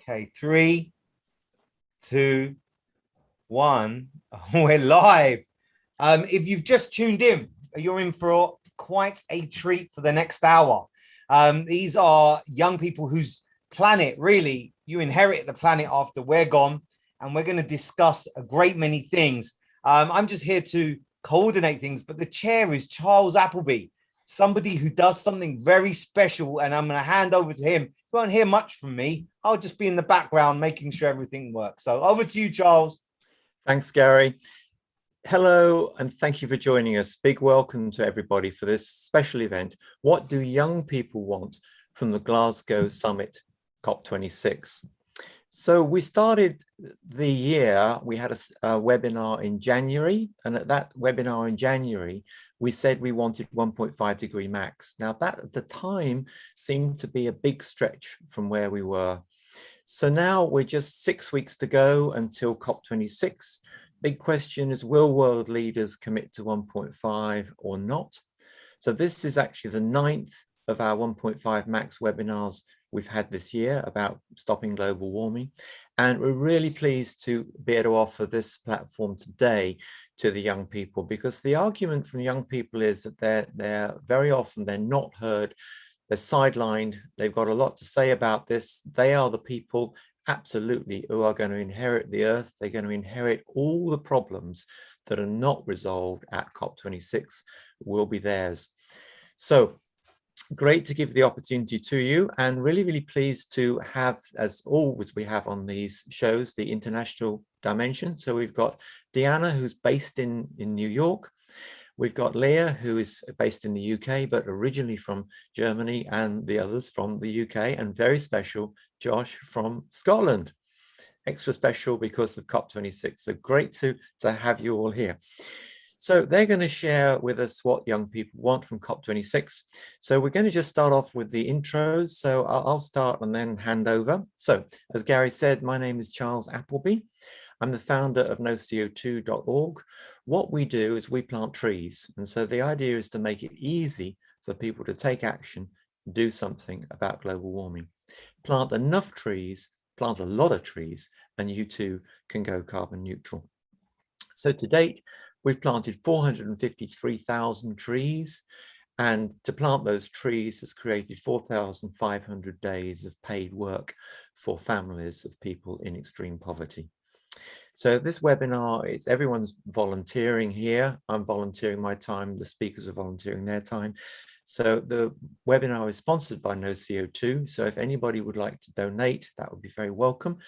Okay, 3, 2, 1. We're live. If you've just tuned in, you're in for quite a treat for the next hour. These are young people whose planet, really, you inherit the planet after we're gone, and we're going to discuss a great many things. I'm just here to coordinate things, but the chair is Charles Appleby, somebody who does something very special, and I'm going to hand over to him. You won't hear much from me. I'll just be in the background making sure everything works. So over to you, Charles. Thanks, Gary. Hello, and thank you for joining us. Big welcome to everybody for this special event. What do young people want from the Glasgow Summit COP26? So we started the year, we had a webinar in January, and at that webinar in January, we said we wanted 1.5 degree max. Now that at the time seemed to be a big stretch from where we were. So now we're just 6 weeks to go until COP26. Big question is, will world leaders commit to 1.5 or not? So this is actually the 9th of our 1.5 max webinars we've had this year about stopping global warming. And we're really pleased to be able to offer this platform today to the young people, because the argument from young people is that they're very often, they're not heard, they're sidelined, they've got a lot to say about this. They are the people, absolutely, who are going to inherit the earth. They're going to inherit all the problems that are not resolved at COP26 will be theirs. So great to give the opportunity to you, and really, really pleased to have, as always we have on these shows, the international dimension. So we've got Diana, who's based in New York. We've got Leah, who is based in the UK, but originally from Germany, and the others from the UK, and very special, Josh from Scotland. Extra special because of COP26. So great to have you all here. So they're going to share with us what young people want from COP26. So we're going to just start off with the intros. So I'll start and then hand over. So as Gary said, my name is Charles Appleby. I'm the founder of noco2.org. What we do is we plant trees. And so the idea is to make it easy for people to take action, do something about global warming. Plant enough trees, plant a lot of trees, and you too can go carbon neutral. So to date, we've planted 453,000 trees, and to plant those trees has created 4,500 days of paid work for families of people in extreme poverty. So this webinar is everyone's volunteering here. I'm volunteering my time. The speakers are volunteering their time. So the webinar is sponsored by NoCO2. So if anybody would like to donate, that would be very welcome.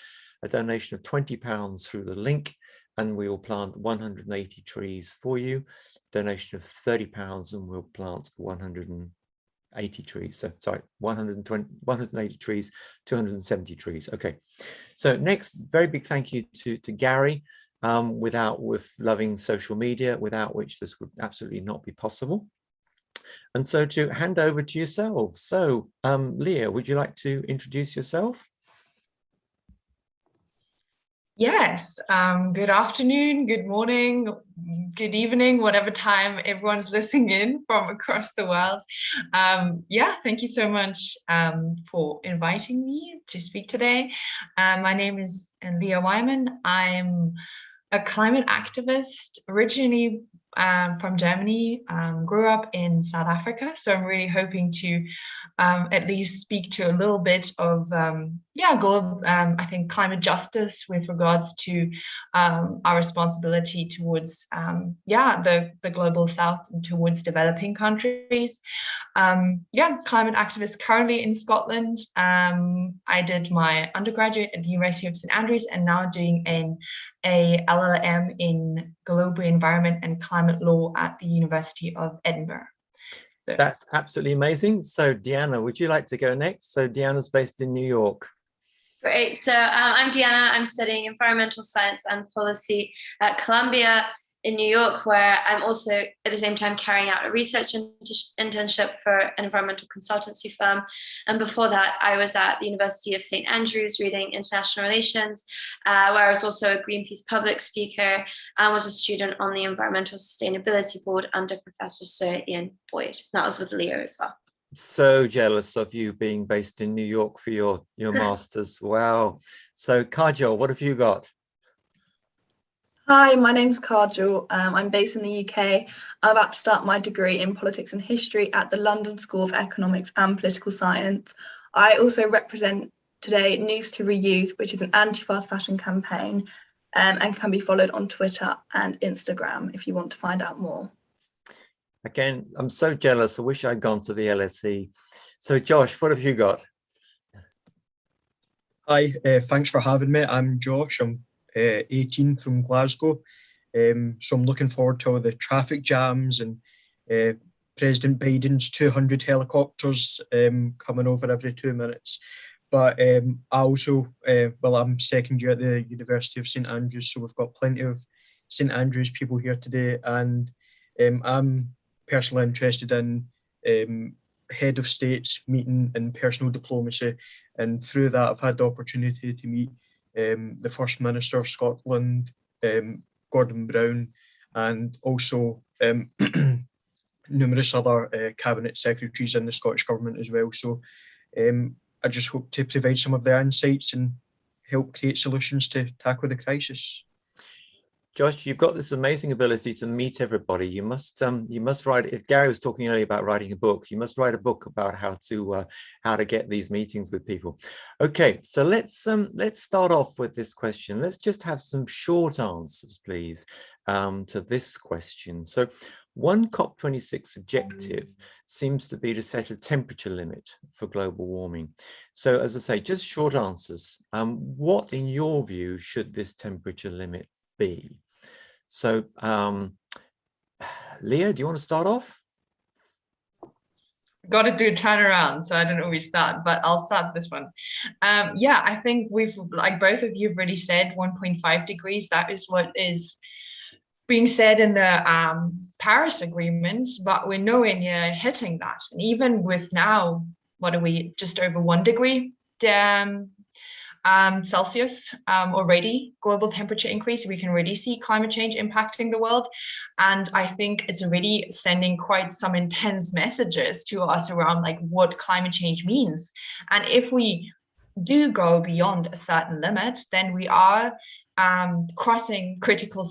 A donation of £20 through the link, and we will plant 180 trees for you. Donation of £30 and we'll plant 180 trees. So sorry, 180 trees, 270 trees. Okay. So next, very big thank you to Gary, with loving social media, without which this would absolutely not be possible. And so to hand over to yourselves. So Leah, would you like to introduce yourself? Yes, good afternoon, good morning, good evening, whatever time everyone's listening in from across the world. Yeah, thank you so much for inviting me to speak today. My name is Leah Wyman. I'm a climate activist, originally from Germany, grew up in South Africa. So I'm really hoping to at least speak to a little bit of, global, I think, climate justice with regards to our responsibility towards, the global South and towards developing countries. Climate activist currently in Scotland. I did my undergraduate at the University of St Andrews, and now doing a LLM in global environment and climate law at the University of Edinburgh. So that's absolutely amazing. So Deanna, would you like to go next? So Deanna's based in New York. Great. So I'm Deanna. I'm studying environmental science and policy at Columbia in New York, where I'm also at the same time carrying out a research internship for an environmental consultancy firm. And before that, I was at the University of St Andrews reading international relations, where I was also a Greenpeace public speaker and was a student on the Environmental Sustainability Board under Professor Sir Ian Boyd. That was with Leo as well. So jealous of you being based in New York for your master's. Wow. So Kajol, what have you got? Hi, my name's Kajol. I'm based in the UK. I'm about to start my degree in politics and history at the London School of Economics and Political Science. I also represent today News to Reuse, which is an anti-fast fashion campaign, and can be followed on Twitter and Instagram if you want to find out more. Again, I'm so jealous. I wish I'd gone to the LSE. So Josh, what have you got? Hi, thanks for having me. I'm Josh. I'm 18 from Glasgow. So I'm looking forward to all the traffic jams and President Biden's 200 helicopters coming over every 2 minutes. But I also, well, I'm second year at the University of St Andrews, so we've got plenty of St Andrews people here today, and I'm personally interested in head of states meeting and personal diplomacy, and through that I've had the opportunity to meet the First Minister of Scotland, Gordon Brown, and also numerous other cabinet secretaries in the Scottish Government as well. So I just hope to provide some of their insights and help create solutions to tackle the crisis. Josh, you've got this amazing ability to meet everybody. You must write. If Gary was talking earlier about writing a book, you must write a book about how to get these meetings with people. Okay, so let's start off with this question. Let's just have some short answers, please, to this question. So, one COP26 objective seems to be to set a temperature limit for global warming. So, as I say, just short answers. What, in your view, should this temperature limit be? So, Leah, do you want to start off? Got to do a turnaround, so I don't know where we start, but I'll start this one. Yeah, I think we've, like both of you have already said, 1.5 degrees. That is what is being said in the Paris agreements, but we're nowhere near hitting that. And even with now, what are we, just over 1 degree Celsius already, global temperature increase, we can already see climate change impacting the world. And I think it's already sending quite some intense messages to us around like what climate change means. And if we do go beyond a certain limit, then we are crossing critical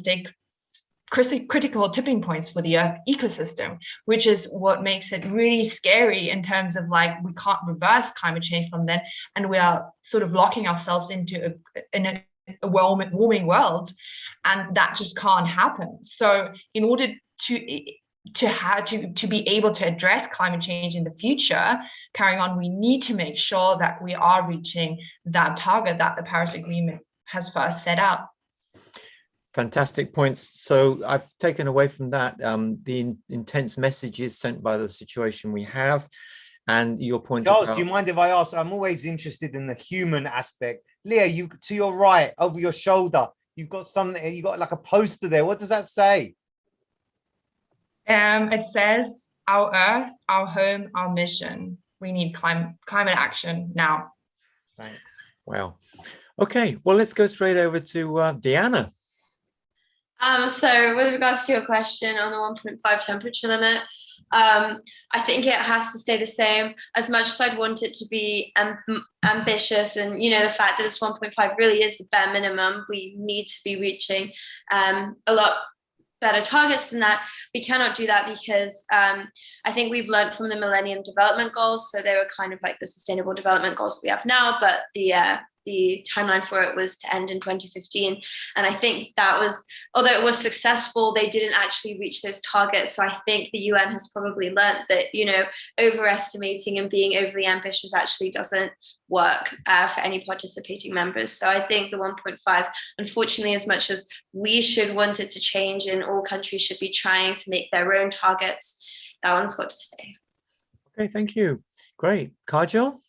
tipping points for the Earth ecosystem, which is what makes it really scary in terms of like we can't reverse climate change from then, and we are sort of locking ourselves into a warming world, and that just can't happen. So in order to be able to address climate change in the future, carrying on, we need to make sure that we are reaching that target that the Paris Agreement has first set out. Fantastic points. So I've taken away from that the intense messages sent by the situation we have, and your point. Charles, do you mind if I ask? I'm always interested in the human aspect. Leah, you to your right, over your shoulder, you've got something. You got like a poster there. What does that say? It says, "Our Earth, our home, our mission. We need climate action now." Thanks. Wow. Okay. Well, let's go straight over to Deanna. So with regards to your question on the 1.5 temperature limit, I think it has to stay the same. As much as I'd want it to be ambitious, and you know, the fact that this 1.5 really is the bare minimum, we need to be reaching a lot better targets than that. We cannot do that because I think we've learned from the Millennium Development Goals. So they were kind of like the Sustainable Development Goals that we have now, but the timeline for it was to end in 2015. And I think that was, although it was successful, they didn't actually reach those targets. So I think the UN has probably learned that, you know, overestimating and being overly ambitious actually doesn't work for any participating members. So I think the 1.5, unfortunately, as much as we should want it to change and all countries should be trying to make their own targets, that one's got to stay. Okay, thank you. Great. Kajol?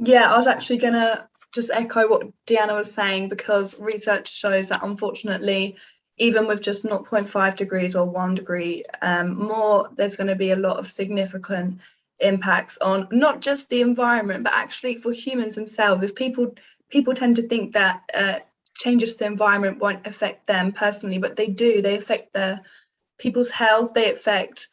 Yeah, I was actually going to just echo what Deanna was saying, because research shows that unfortunately, even with just 0.5 degrees or 1 degree more, there's going to be a lot of significant impacts on not just the environment, but actually for humans themselves. If people tend to think that changes to the environment won't affect them personally, but they do. They affect their people's health, they affect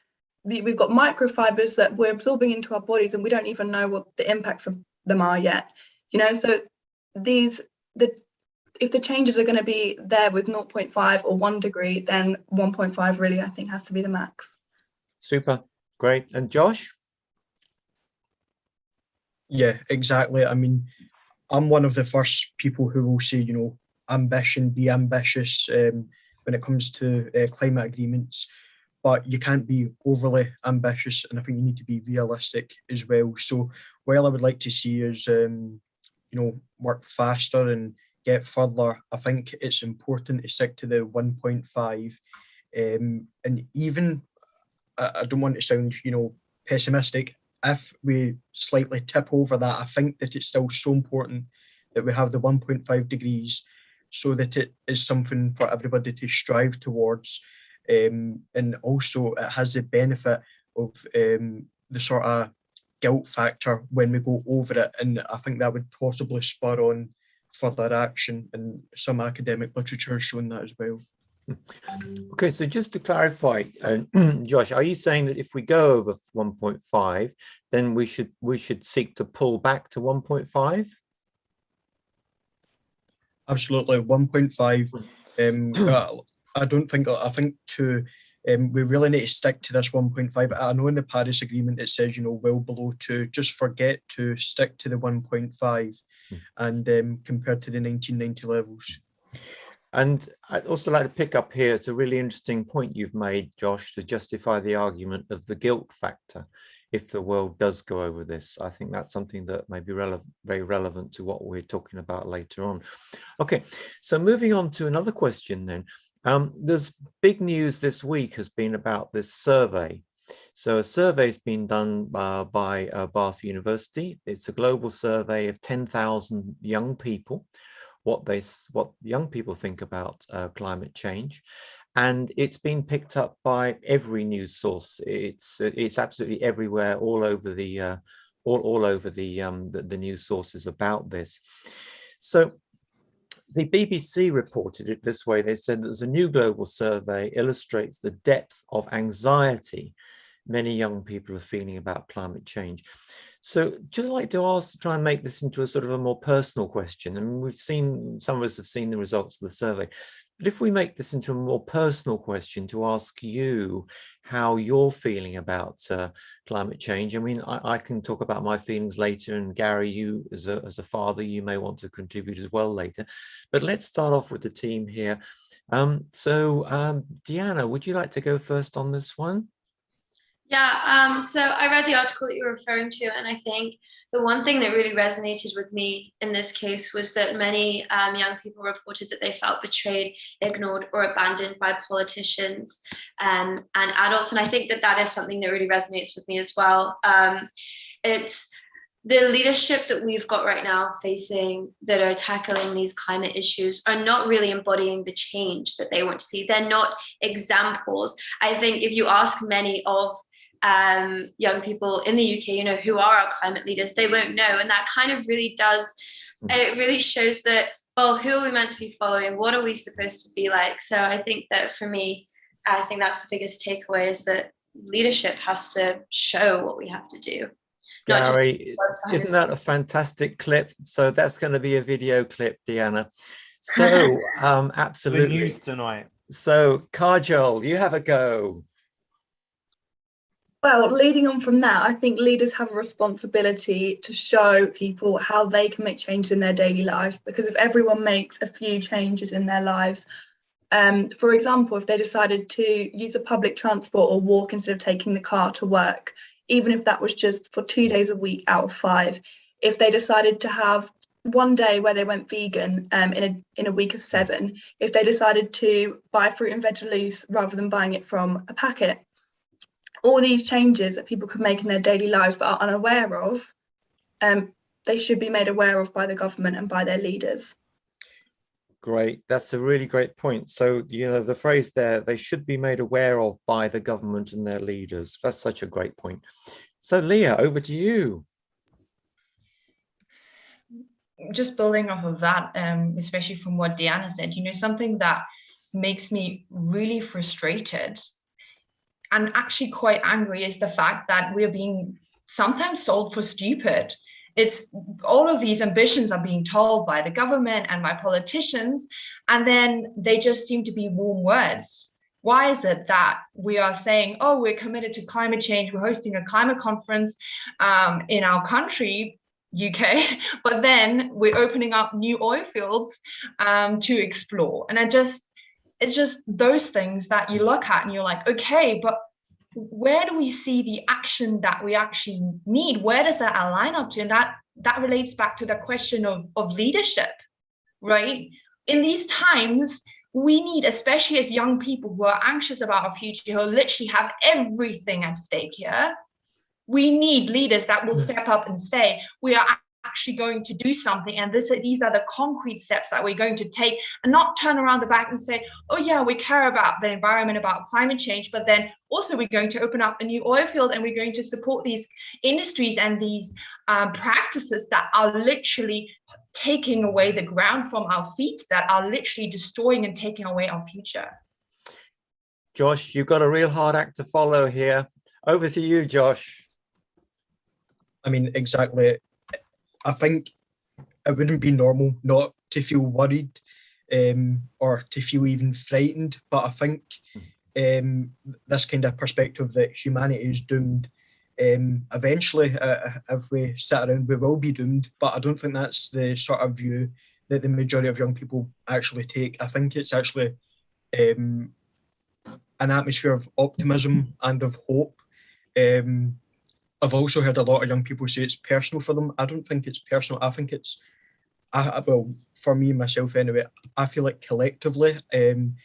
we've got microfibers that we're absorbing into our bodies, and we don't even know what the impacts of them are yet. You know, so if the changes are going to be there with 0.5 or 1 degree, then 1.5 really, I think, has to be the max. Super, great. And Josh? Yeah, exactly. I mean, I'm one of the first people who will say, you know, ambition, be ambitious when it comes to climate agreements, but you can't be overly ambitious, and I think you need to be realistic as well. So while I would like to see us, you know, work faster and get further, I think it's important to stick to the 1.5. And even, I don't want to sound, you know, pessimistic, if we slightly tip over that, I think that it's still so important that we have the 1.5 degrees so that it is something for everybody to strive towards. And also it has the benefit of the sort of guilt factor when we go over it. And I think that would possibly spur on further action, and some academic literature has shown that as well. Okay, so just to clarify, Josh, are you saying that if we go over 1.5, then we should seek to pull back to 1.5? Absolutely, 1.5. I think we really need to stick to this 1.5. I know in the Paris Agreement it says, you know, well below 2. Just forget to stick to the 1.5, and compared to the 1990 levels. And I'd also like to pick up here, it's a really interesting point you've made, Josh, to justify the argument of the guilt factor if the world does go over this. I think that's something that may be very relevant to what we're talking about later on. Okay, so moving on to another question then. There's big news this week has been about this survey. So a survey has been done by Bath University. It's a global survey of 10,000 young people, what young people think about climate change, and it's been picked up by every news source. It's absolutely everywhere, all over the news sources about this. So the BBC reported it this way. They said there's a new global survey illustrates the depth of anxiety many young people are feeling about climate change. So just like to ask, try and make this into a sort of a more personal question. And we've seen, some of us have seen the results of the survey, but if we make this into a more personal question to ask you how you're feeling about climate change. I mean, I can talk about my feelings later, and Gary, you as a father, you may want to contribute as well later. But let's start off with the team here. Deanna, would you like to go first on this one? Yeah, so I read the article that you're referring to, and I think the one thing that really resonated with me in this case was that many young people reported that they felt betrayed, ignored, or abandoned by politicians and adults. And I think that that is something that really resonates with me as well. It's the leadership that we've got right now that are tackling these climate issues are not really embodying the change that they want to see. They're not examples. I think if you ask many of young people in the UK, you know, who are our climate leaders, they won't know. And that kind of really does, it really shows that, well, who are we meant to be following? What are we supposed to be like? So I think that for me, I think that's the biggest takeaway, is that leadership has to show what we have to do. Gary, isn't that a fantastic clip? So that's going to be a video clip, Deanna. So absolutely. The news tonight. So Kajol, you have a go. Well, leading on from that, I think leaders have a responsibility to show people how they can make change in their daily lives, because if everyone makes a few changes in their lives, for example, if they decided to use a public transport or walk instead of taking the car to work, even if that was just for 2 days a week out of 5, if they decided to have one day where they went vegan in a week of 7, if they decided to buy fruit and veg loose rather than buying it from a packet, all these changes that people could make in their daily lives but are unaware of, they should be made aware of by the government and by their leaders. Great, that's a really great point. So, you know, the phrase there, they should be made aware of by the government and their leaders. That's such a great point. So Leah, over to you. Just building off of that, especially from what Deanna said, you know, something that makes me really frustrated and actually quite angry is the fact that we're being sometimes sold for stupid. It's all of these ambitions are being told by the government and by politicians, and then they just seem to be warm words. Why is it that we are saying, oh, we're committed to climate change, we're hosting a climate conference in our country, UK, but then we're opening up new oil fields to explore? And it's just those things that you look at and you're like, okay, but where do we see the action that we actually need? Where does that align up to? And that relates back to the question of leadership, right? In these times, we need, especially as young people who are anxious about our future, who literally have everything at stake here, we need leaders that will step up and say, we are actually going to do something, and these are the concrete steps that we're going to take, and not turn around the back and say, oh yeah, we care about the environment, about climate change, but then also we're going to open up a new oil field and we're going to support these industries and these practices that are literally taking away the ground from our feet, that are literally destroying and taking away our future. Josh, you've got a real hard act to follow here. Over to you, Josh. I mean, exactly. I think it wouldn't be normal not to feel worried or to feel even frightened. But I think this kind of perspective that humanity is doomed, eventually, if we sit around, we will be doomed. But I don't think that's the sort of view that the majority of young people actually take. I think it's actually an atmosphere of optimism and of hope. I've also heard a lot of young people say it's personal for them. I don't think it's personal. I think it's, well, for me, myself anyway, I feel like collectively, and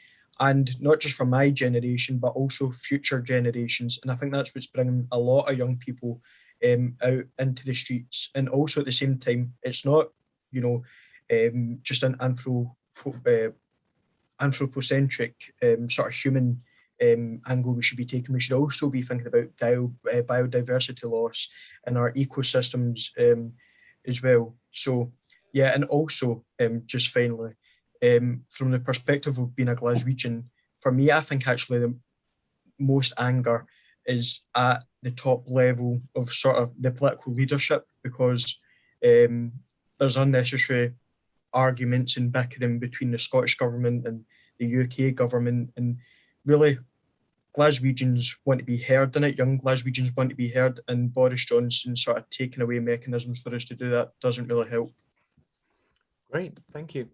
not just for my generation, but also future generations. And I think that's what's bringing a lot of young people out into the streets. And also at the same time, it's not, just an anthropocentric sort of human angle we should be taking. We should also be thinking about biodiversity loss and our ecosystems as well. So yeah, and also just finally, from the perspective of being a Glaswegian, for me, I think actually the most anger is at the top level of sort of the political leadership, because there's unnecessary arguments and bickering between the Scottish government and the UK government, and really Glaswegians want to be heard in it. Young Glaswegians want to be heard, and Boris Johnson sort of taking away mechanisms for us to do that doesn't really help. Great, thank you.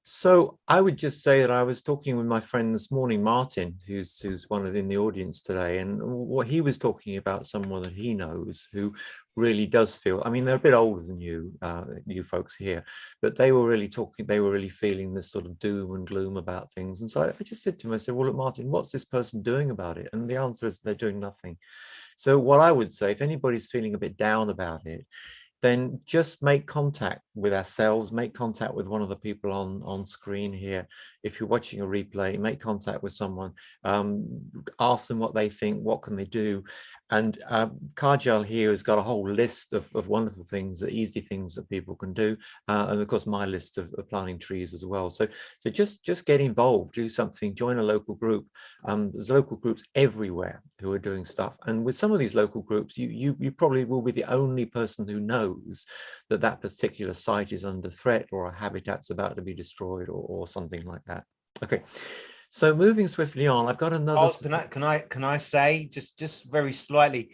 So I would just say that I was talking with my friend this morning, Martin, who's one of in the audience today, and what he was talking about, someone that he knows who really does feel, I mean, they're a bit older than you folks here, but they were really talking, they were really feeling this sort of doom and gloom about things. And so I just said to him, I said, well, look, Martin, what's this person doing about it? And the answer is they're doing nothing. So what I would say, if anybody's feeling a bit down about it, then just make contact with ourselves, make contact with one of the people on screen here. If you're watching a replay, make contact with someone, ask them what they think, what can they do. And Kajal here has got a whole list of wonderful things, easy things that people can do. And of course, my list of planting trees as well. So just get involved, do something, join a local group. There's local groups everywhere who are doing stuff. And with some of these local groups, you probably will be the only person who knows that that particular site is under threat, or a habitat's about to be destroyed, or something like that. Okay. So moving swiftly on, I've got another. Oh, can I say just very slightly,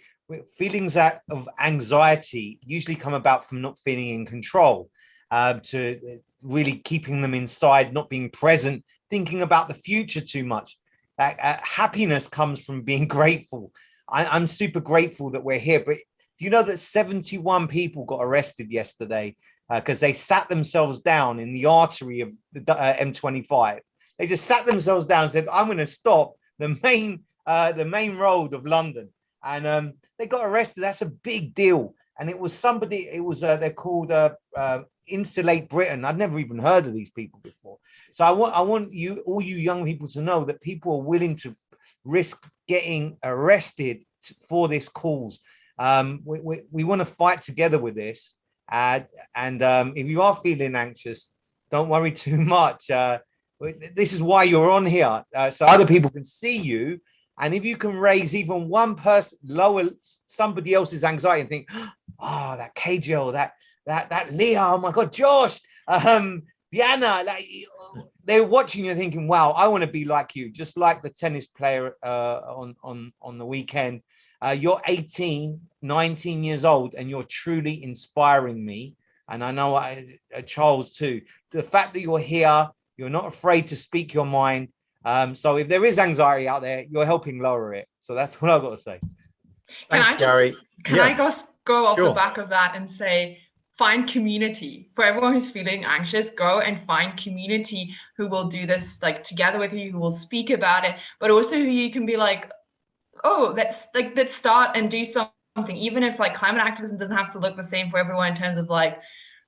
feelings of anxiety usually come about from not feeling in control, to really keeping them inside, not being present, thinking about the future too much. Happiness comes from being grateful. I'm super grateful that we're here, but do you know that 71 people got arrested yesterday because they sat themselves down in the artery of the M25? They just sat themselves down and said, I'm going to stop the main road of London. And they got arrested. That's a big deal. And it was somebody, they're called Insulate Britain. I'd never even heard of these people before. So I want you, all you young people, to know that people are willing to risk getting arrested for this cause. We want to fight together with this. And if you are feeling anxious, don't worry too much. This is why you're on here, so other people can see you And if you can raise even one person, lower somebody else's anxiety and think, oh, that Kajal, that Leah, oh my God, Josh, Diana, like, they're watching you thinking, wow, I want to be like you, just like the tennis player on the weekend. You're 18, 19 years old, and you're truly inspiring me. And I know Charles too. The fact that you're here, you're not afraid to speak your mind. So if there is anxiety out there, you're helping lower it. So that's what I've got to say. Thanks, Gary. Can I go off the Sure. back of that and say, find community for everyone who's feeling anxious. Go and find community who will do this like together with you, who will speak about it, but also who you can be like, oh, let's start and do something. Even if like climate activism doesn't have to look the same for everyone in terms of like,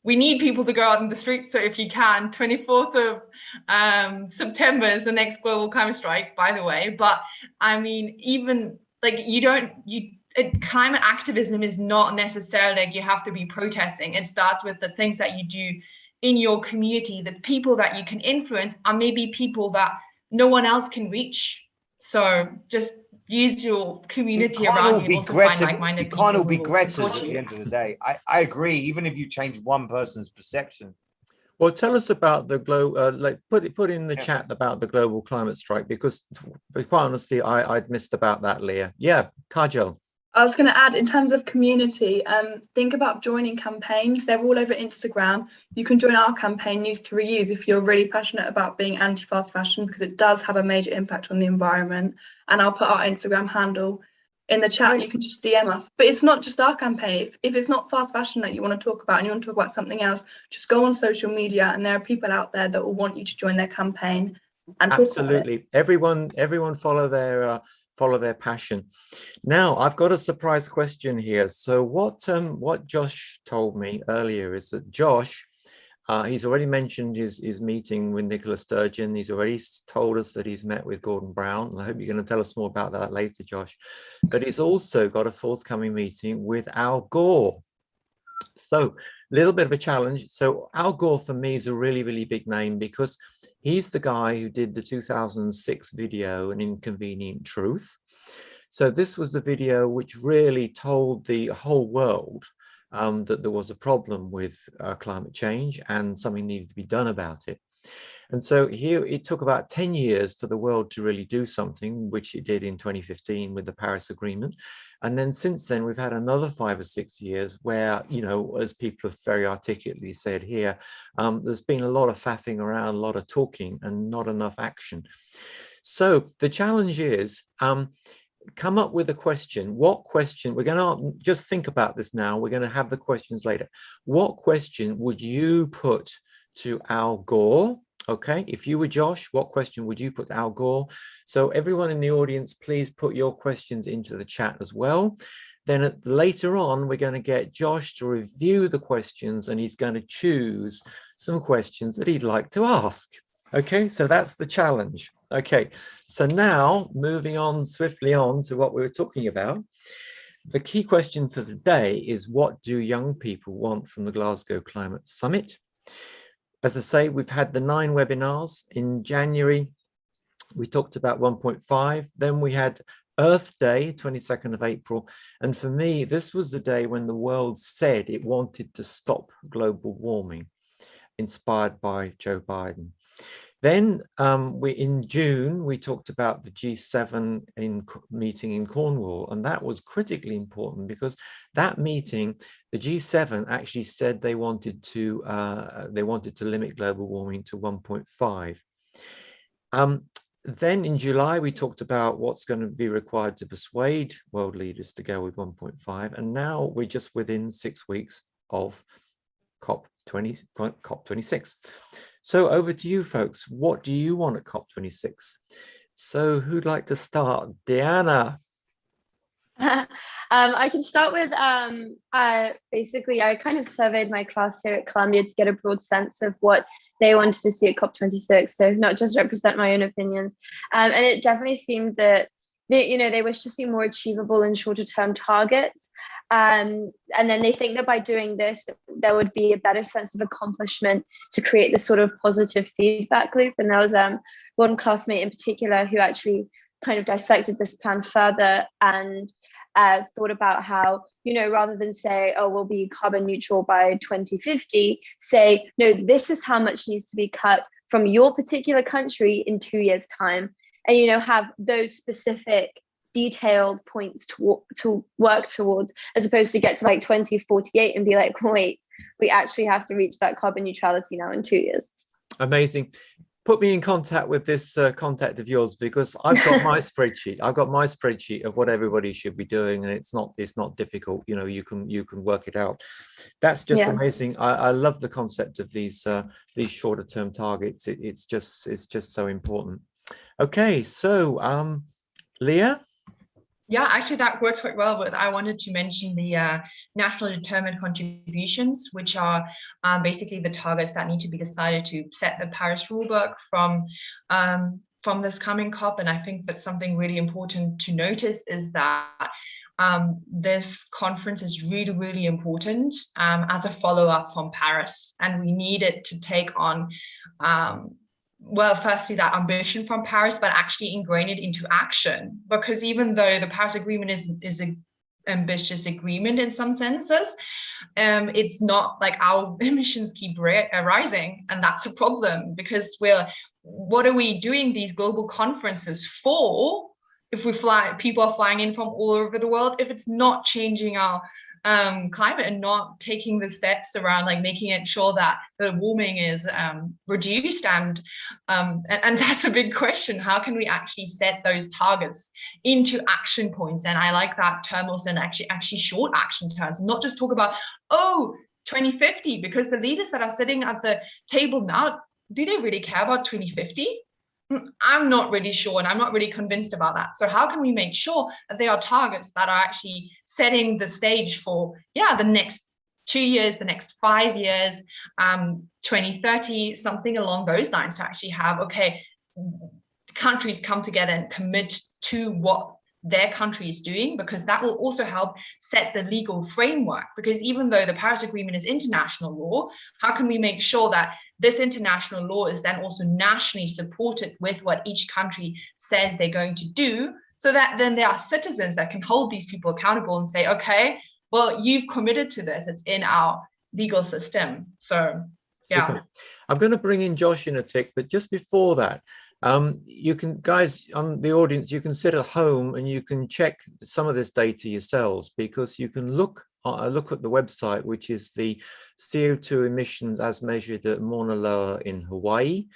we need people to go out in the streets. So if you can, 24th of September is the next global climate strike, by the way. But I mean, even like climate activism is not necessarily like you have to be protesting. It starts with the things that you do in your community. The people that you can influence are maybe people that no one else can reach. So just use your community around you and also find like-minded people. You can't all be who will Gretas support at you. the end of the day. I agree, even if you change one person's perception. Well, tell us about the like put in the Yeah. chat about the global climate strike, because quite honestly, I'd missed about that, Leah. Yeah, Kajal. I was going to add, in terms of community, think about joining campaigns. They're all over Instagram. You can join our campaign, New 3Us, if you're really passionate about being anti-fast fashion, because it does have a major impact on the environment. And I'll put our Instagram handle in the chat. You can just DM us. But it's not just our campaign. If it's not fast fashion that you want to talk about and you want to talk about something else, just go on social media, and there are people out there that will want you to join their campaign and talk about it. Absolutely. Everyone follow their passion. Now, I've got a surprise question here. So what Josh told me earlier is that Josh, he's already mentioned his meeting with Nicola Sturgeon. He's already told us that he's met with Gordon Brown. And I hope you're going to tell us more about that later, Josh. But he's also got a forthcoming meeting with Al Gore. So a little bit of a challenge. So Al Gore for me is a really, really big name, because he's the guy who did the 2006 video, An Inconvenient Truth. So this was the video which really told the whole world that there was a problem with climate change and something needed to be done about it. And so here it took about 10 years for the world to really do something, which it did in 2015 with the Paris Agreement. And then since then, we've had another 5 or 6 years where, you know, as people have very articulately said here, there's been a lot of faffing around, a lot of talking and not enough action. So the challenge is, come up with a question. What question, we're going to just think about this now. We're going to have the questions later. What question would you put to Al Gore? Okay, if you were Josh, what question would you put to Al Gore? So everyone in the audience, please put your questions into the chat as well. Then later on, we're going to get Josh to review the questions, and he's going to choose some questions that he'd like to ask. Okay, so that's the challenge. Okay, so now moving on swiftly on to what we were talking about. The key question for the day is, what do young people want from the Glasgow Climate Summit? As I say, we've had the 9 webinars. In January, we talked about 1.5. Then we had Earth Day, 22nd of April. And for me, this was the day when the world said it wanted to stop global warming, inspired by Joe Biden. Then in June, we talked about the G7 meeting in Cornwall, and that was critically important because that meeting, the G7 actually said they wanted to limit global warming to 1.5. Then in July, we talked about what's going to be required to persuade world leaders to go with 1.5, and now we're just within 6 weeks of COP26. So over to you, folks. What do you want at COP26? So who'd like to start? Diana. I can start with, basically, I kind of surveyed my class here at Columbia to get a broad sense of what they wanted to see at COP26, so not just represent my own opinions. And it definitely seemed that they wish to see more achievable and shorter term targets. And then they think that by doing this, there would be a better sense of accomplishment to create this sort of positive feedback loop. And there was one classmate in particular who actually kind of dissected this plan further and thought about how, rather than say, oh, we'll be carbon neutral by 2050, say, no, this is how much needs to be cut from your particular country in 2 years' time. And, have those specific detailed points to work towards, as opposed to get to like 2048 and be like, wait, we actually have to reach that carbon neutrality now in 2 years. Amazing. Put me in contact with this contact of yours, because I've got my spreadsheet. I've got my spreadsheet of what everybody should be doing, and it's not difficult. You can work it out. That's just amazing. I love the concept of these shorter term targets. It's just so important. Okay, so Leah. Yeah, actually that works quite well, but I wanted to mention the national determined contributions, which are basically the targets that need to be decided to set the Paris rulebook from this coming COP. And I think that something really important to notice is that this conference is really, really important as a follow-up from Paris, and we need it to take on well, firstly, that ambition from Paris, but actually ingrain it into action. Because even though the Paris Agreement is an ambitious agreement in some senses, it's not like our emissions keep rising, and that's a problem. Because what are we doing these global conferences for if people are flying in from all over the world, if it's not changing our climate and not taking the steps around like making it sure that the warming is reduced, and that's a big question. How can we actually set those targets into action points? And I like that term also, and actually short action terms, not just talk about 2050, because the leaders that are sitting at the table now, do they really care about 2050? I'm not really sure, and I'm not really convinced about that. So how can we make sure that there are targets that are actually setting the stage for, the next 2 years, the next 5 years, 2030, something along those lines, to actually have, countries come together and commit to what their country is doing, because that will also help set the legal framework. Because even though the Paris Agreement is international law, how can we make sure that this international law is then also nationally supported with what each country says they're going to do, so that then there are citizens that can hold these people accountable and say, okay, well, you've committed to this, it's in our legal system. So yeah. Okay. I'm going to bring in Josh in a tick, but just before that, you can, guys on the audience, you can sit at home and you can check some of this data yourselves, because you can look at the website, which is the CO2 emissions as measured at Mauna Loa in Hawaii.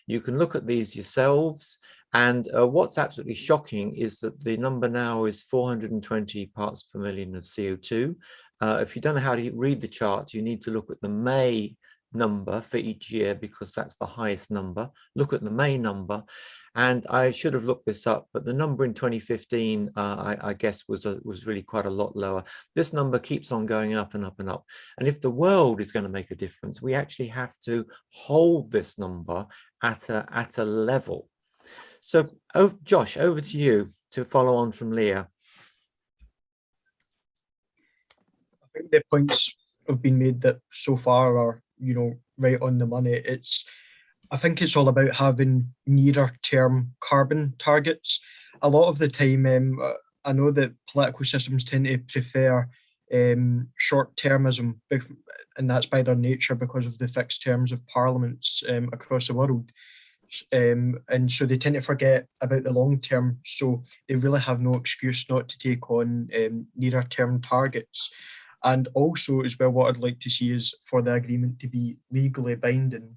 You can look at these yourselves, and what's absolutely shocking is that the number now is 420 parts per million of CO2. If you don't know how to read the chart, you need to look at the May number for each year, because that's the highest number. Look at the May number, and I should have looked this up, but the number in 2015 I guess was really quite a lot lower. This number keeps on going up and up and up, and if the world is going to make a difference, we actually have to hold this number at a level. So Josh, over to you to follow on from Leah. I think the points have been made that so far are right on the money. I think it's all about having nearer term carbon targets. A lot of the time, I know that political systems tend to prefer short termism, and that's by their nature because of the fixed terms of parliaments across the world. And so they tend to forget about the long term, so they really have no excuse not to take on nearer term targets. And also as well, what I'd like to see is for the agreement to be legally binding,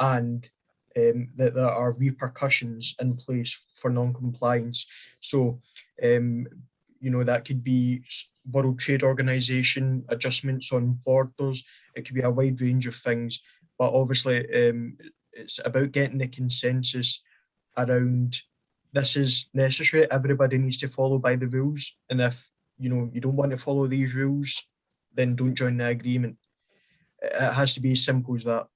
and that there are repercussions in place for non-compliance. So, that could be World Trade Organization adjustments on borders. It could be a wide range of things, but obviously it's about getting the consensus around this is necessary. Everybody needs to follow by the rules, and if you don't want to follow these rules, then don't join the agreement. It has to be as simple as that.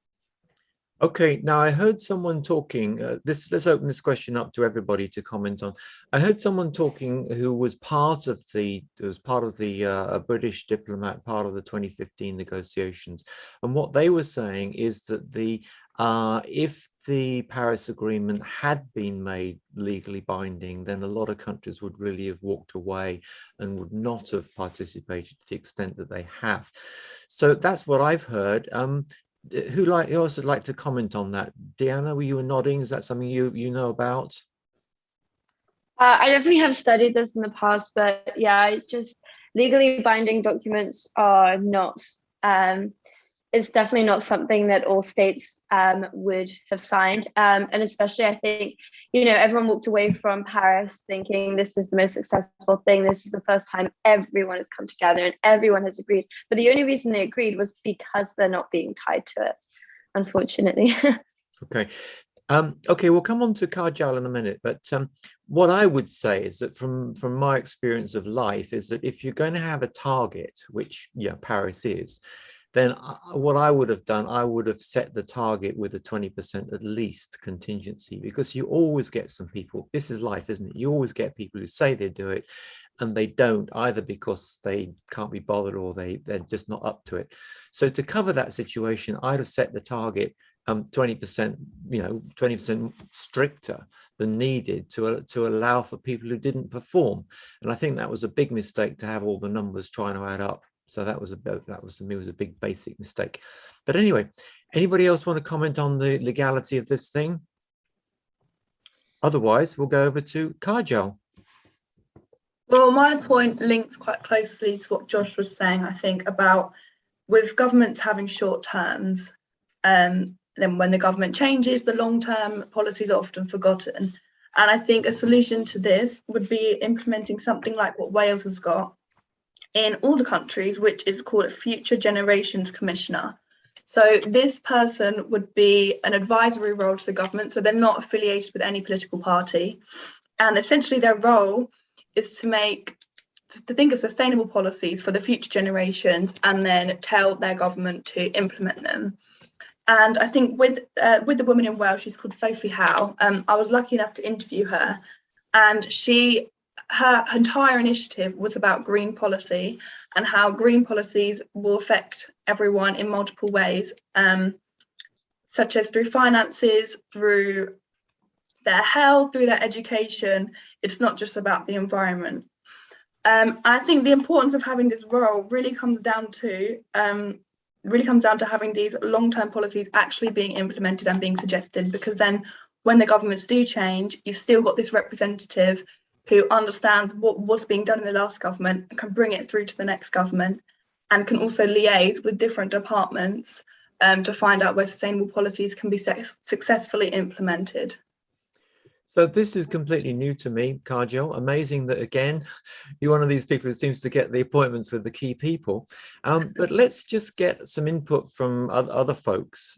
Okay, now I heard someone talking, let's open this question up to everybody to comment on. I heard someone talking who was part of the a British diplomat, part of the 2015 negotiations. And what they were saying is that if the Paris Agreement had been made legally binding, then a lot of countries would really have walked away and would not have participated to the extent that they have. So that's what I've heard. Who else would like to comment on that? Deanna, you were nodding. Is that something you know about? I definitely have studied this in the past, but yeah, just legally binding documents are not, it's definitely not something that all states would have signed. And especially, I think, everyone walked away from Paris thinking this is the most successful thing. This is the first time everyone has come together and everyone has agreed. But the only reason they agreed was because they're not being tied to it, unfortunately. Okay. Okay, we'll come on to Kajal in a minute, but what I would say is that from my experience of life is that if you're going to have a target, which Paris is, then what I would have done, I would have set the target with a 20% at least contingency, because you always get some people, this is life, isn't it? You always get people who say they do it and they don't, either because they can't be bothered or they're just not up to it. So to cover that situation, I'd have set the target 20%, 20% stricter than needed to allow for people who didn't perform. And I think that was a big mistake, to have all the numbers trying to add up. So that was to me a big basic mistake. But anyway, anybody else want to comment on the legality of this thing? Otherwise, we'll go over to Kajal. Well, my point links quite closely to what Josh was saying, I think, about with governments having short terms, then when the government changes, the long-term policies are often forgotten. And I think a solution to this would be implementing something like what Wales has got in all the countries, which is called a Future Generations Commissioner. So this person would be an advisory role to the government, so they're not affiliated with any political party. And essentially their role is to think of sustainable policies for the future generations and then tell their government to implement them. And I think with the woman in Wales, she's called Sophie Howe. I was lucky enough to interview her, and her entire initiative was about green policy and how green policies will affect everyone in multiple ways, such as through finances, through their health, through their education. It's not just about the environment. I think the importance of having this role really comes down to having these long-term policies actually being implemented and being suggested, because then when the governments do change, you've still got this representative who understands what was being done in the last government and can bring it through to the next government, and can also liaise with different departments to find out where sustainable policies can be successfully implemented. So this is completely new to me, Kajal. Amazing that, again, you're one of these people who seems to get the appointments with the key people. But let's just get some input from other folks.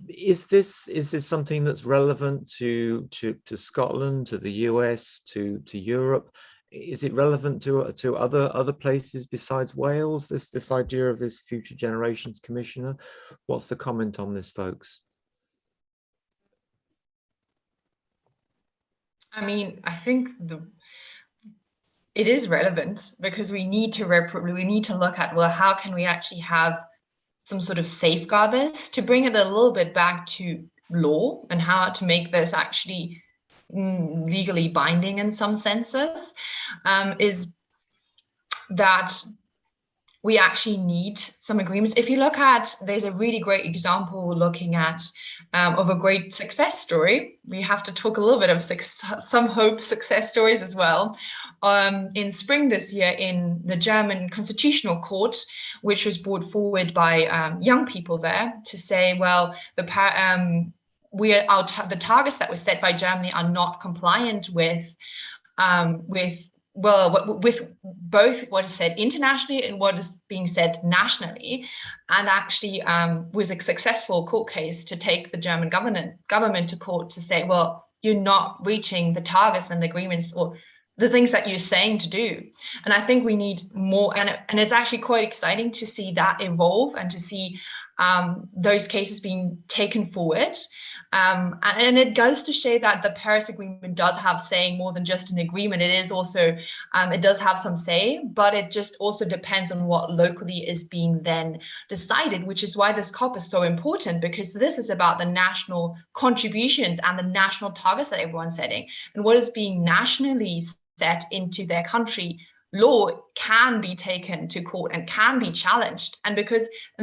Is this something that's relevant to Scotland, to the US, to Europe? Is it relevant to other places besides Wales? This idea of this Future Generations Commissioner. What's the comment on this, folks? I mean, I think it is relevant, because we need to look at, well, how can we actually have some sort of safeguard this, to bring it a little bit back to law, and how to make this actually legally binding in some senses, is that we actually need some agreements. If you look at, there's a really great example looking at of a great success story. We have to talk a little bit of some hope success stories as well. In spring this year, in the German Constitutional Court, which was brought forward by young people there to say, well, the targets that were set by Germany are not compliant with both what is said internationally and what is being said nationally, and actually was a successful court case to take the German government to court to say, well, you're not reaching the targets and the agreements or the things that you're saying to do. And I think we need more, and it's actually quite exciting to see that evolve and to see those cases being taken forward. And it goes to show that the Paris Agreement does have saying more than just an agreement. It is also, it does have some say, but it just also depends on what locally is being then decided, which is why this COP is so important, because this is about the national contributions and the national targets that everyone's setting, and what is being nationally set into their country law can be taken to court and can be challenged. And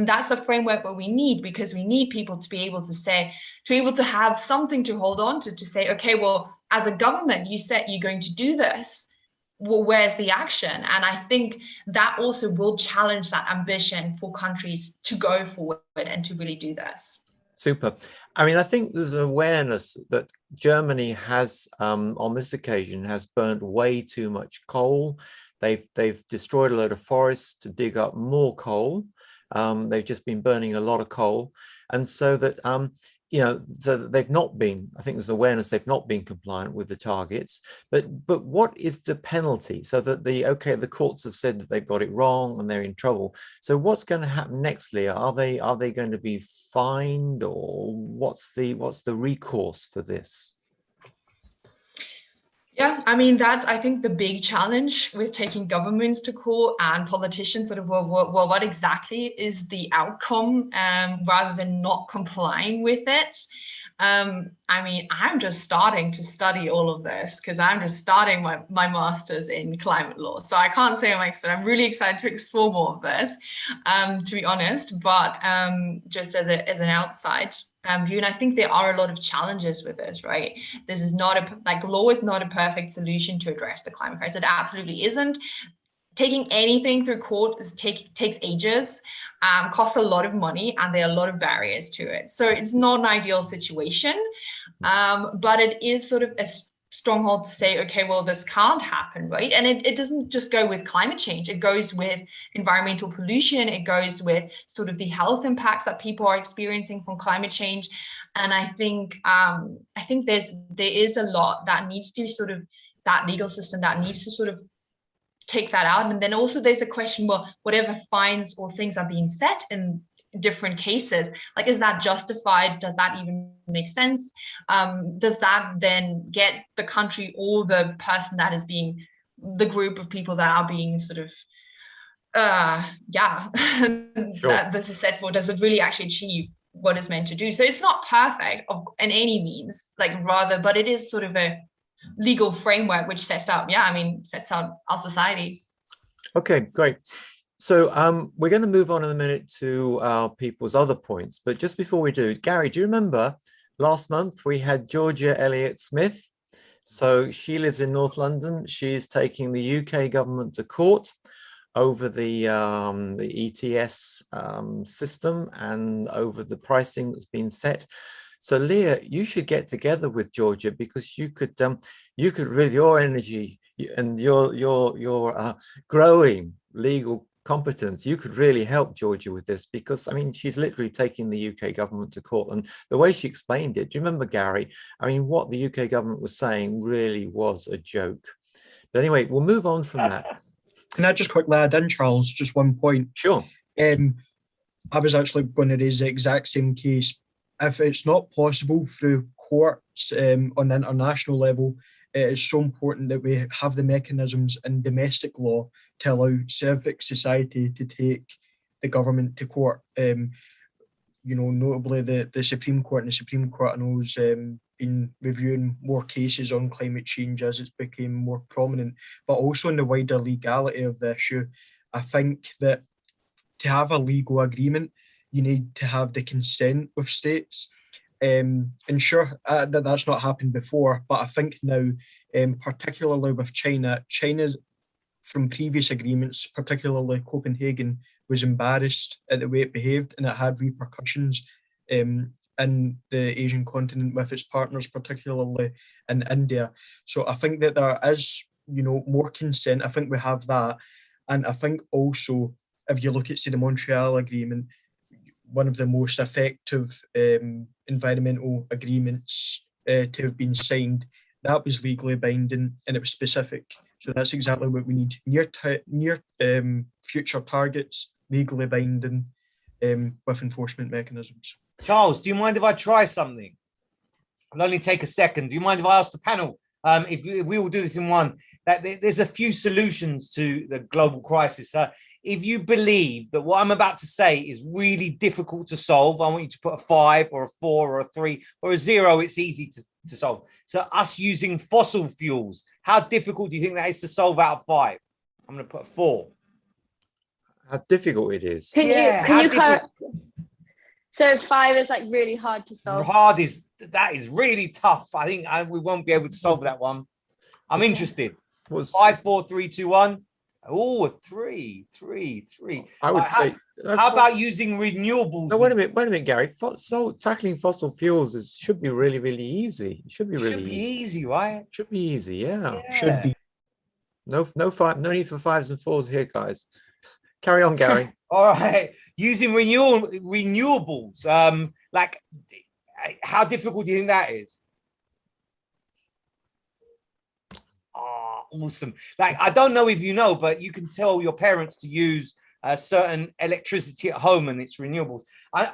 that's the framework what we need, because we need people to be able to say, to be able to have something to hold on to say, okay, well, as a government, you said you're going to do this. Well, where's the action? And I think that also will challenge that ambition for countries to go forward and to really do this. Super. I mean, I think there's an awareness that Germany has, on this occasion, has burnt way too much coal. They've destroyed a load of forests to dig up more coal. They've just been burning a lot of coal, and so that they've not been. I think there's awareness they've not been compliant with the targets. But what is the penalty? So that the courts have said that they've got it wrong and they're in trouble. So what's going to happen next, Leah? Are they going to be fined, or what's the recourse for this? Yeah, I mean, that's, I think, the big challenge with taking governments to court and politicians sort of, well, what exactly is the outcome, rather than not complying with it. I mean, I'm just starting to study all of this because I'm just starting my master's in climate law. So I can't say I'm an expert. I'm really excited to explore more of this, to be honest, but just as an outside view. And I think there are a lot of challenges with this, right? This is not law is not a perfect solution to address the climate crisis. It absolutely isn't. Taking anything through court takes ages, costs a lot of money, and there are a lot of barriers to it. So it's not an ideal situation, but it is sort of a stronghold to say, okay, well, this can't happen, right? And it doesn't just go with climate change. It goes with environmental pollution. It goes with sort of the health impacts that people are experiencing from climate change. And I think there is a lot that needs to sort of, that legal system that needs to sort of take that out. And then also there's the question, well, whatever fines or things are being set in different cases, like, is that justified? Does that even make sense? Does that then get the country or the person that is being, the group of people that are being sort of Sure. that this is set for, does it really actually achieve what it's meant to do? So it's not perfect in any means, but it is sort of a legal framework which sets out our society. Okay, great. So we're going to move on in a minute to people's other points, but just before we do, Gary, do you remember last month we had Georgia Elliott-Smith? So she lives in North London. She's taking the UK government to court over the ETS system and over the pricing that's been set. So Leah, you should get together with Georgia, because you could with your energy and your growing legal competence, you could really help Georgia with this, because I mean, she's literally taking the UK government to court. And the way she explained it, do you remember, Gary? I mean, what the UK government was saying really was a joke. But anyway, we'll move on from that. Can I just quickly add in, Charles, just one point? Sure. I was actually going to raise the exact same case. If it's not possible through courts on the international level, it is so important that we have the mechanisms in domestic law to allow civic society to take the government to court. Notably the Supreme Court, and the Supreme Court, I know, has been reviewing more cases on climate change as it's became more prominent, but also in the wider legality of the issue. I think that to have a legal agreement, you need to have the consent of states. And sure, that's not happened before, but I think now, particularly with China from previous agreements, particularly Copenhagen, was embarrassed at the way it behaved, and it had repercussions in the Asian continent with its partners, particularly in India. So I think that there is, more consent. I think we have that. And I think also, if you look at, say, the Montreal Agreement, one of the most effective environmental agreements to have been signed, that was legally binding and it was specific. So that's exactly what we need. Near future targets, legally binding, with enforcement mechanisms. Charles, do you mind if I try something? I'll only take a second. Do you mind if I ask the panel, if we all do this in one, that there's a few solutions to the global crisis. If you believe that what I'm about to say is really difficult to solve, I want you to put a 5 or a 4 or a 3 or a 0. It's easy to solve. So us using fossil fuels, how difficult do you think that is to solve out of 5? I'm going to put a 4. How difficult it is. Can you clarify? So 5 is like really hard to solve. That is really tough. I think we won't be able to solve that one. I'm interested. 5, 4, 3, 2, 1. Oh, a 3. I would say. How about using renewables? No, wait a minute, Gary. Tackling fossil fuels should be really, really easy. It should be really easy, right? Should be easy, yeah. Should be. No need for 5s and 4s here, guys. Carry on, Gary. All right. Using renewables. Like, how difficult do you think that is? Oh, awesome. Like, I don't know if you know, but you can tell your parents to use certain electricity at home and it's renewables.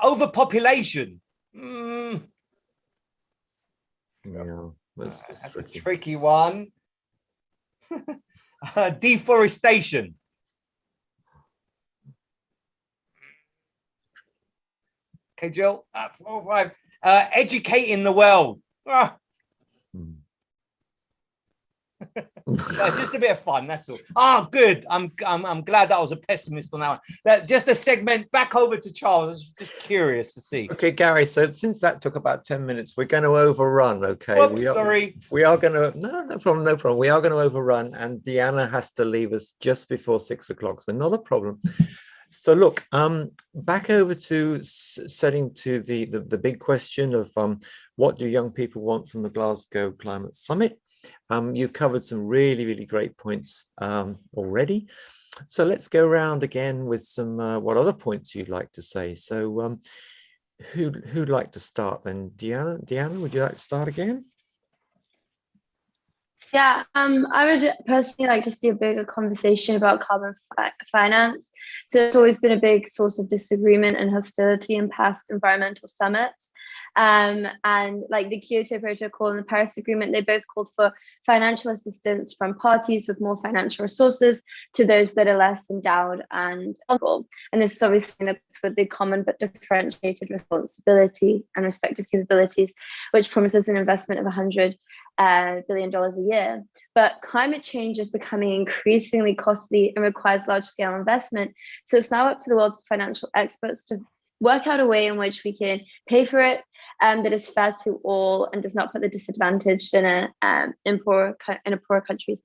Overpopulation. Yeah, that's a tricky one. Deforestation. Okay, Jill. 4 or 5. Educating the world. That's just a bit of fun. That's all. Oh, good. I'm glad that I was a pessimist on that one. Just a segment back over to Charles. I was just curious to see. Okay, Gary. So since that took about 10 minutes, we're going to overrun. Okay. Oops, sorry. We are going to. No problem. We are going to overrun, and Deanna has to leave us just before 6 o'clock. So not a problem. So look, back over to setting to the big question of what do young people want from the Glasgow Climate Summit? You've covered some really, really great points already. So let's go around again with some what other points you'd like to say. So who'd like to start then? Deanna, would you like to start again? Yeah, I would personally like to see a bigger conversation about carbon finance. So it's always been a big source of disagreement and hostility in past environmental summits. And like the Kyoto Protocol and the Paris Agreement, they both called for financial assistance from parties with more financial resources to those that are less endowed and vulnerable. And this is obviously looks for the common but differentiated responsibility and respective capabilities, which promises an investment of $100 billion a year. But climate change is becoming increasingly costly and requires large-scale investment. So it's now up to the world's financial experts to work out a way in which we can pay for it that is fair to all and does not put the disadvantaged in poorer countries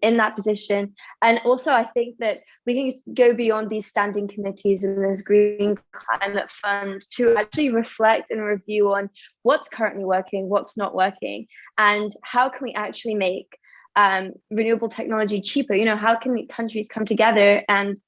in that position. And also, I think that we can go beyond these standing committees and this Green Climate Fund to actually reflect and review on what's currently working, what's not working, and how can we actually make renewable technology cheaper? You know, how can countries come together and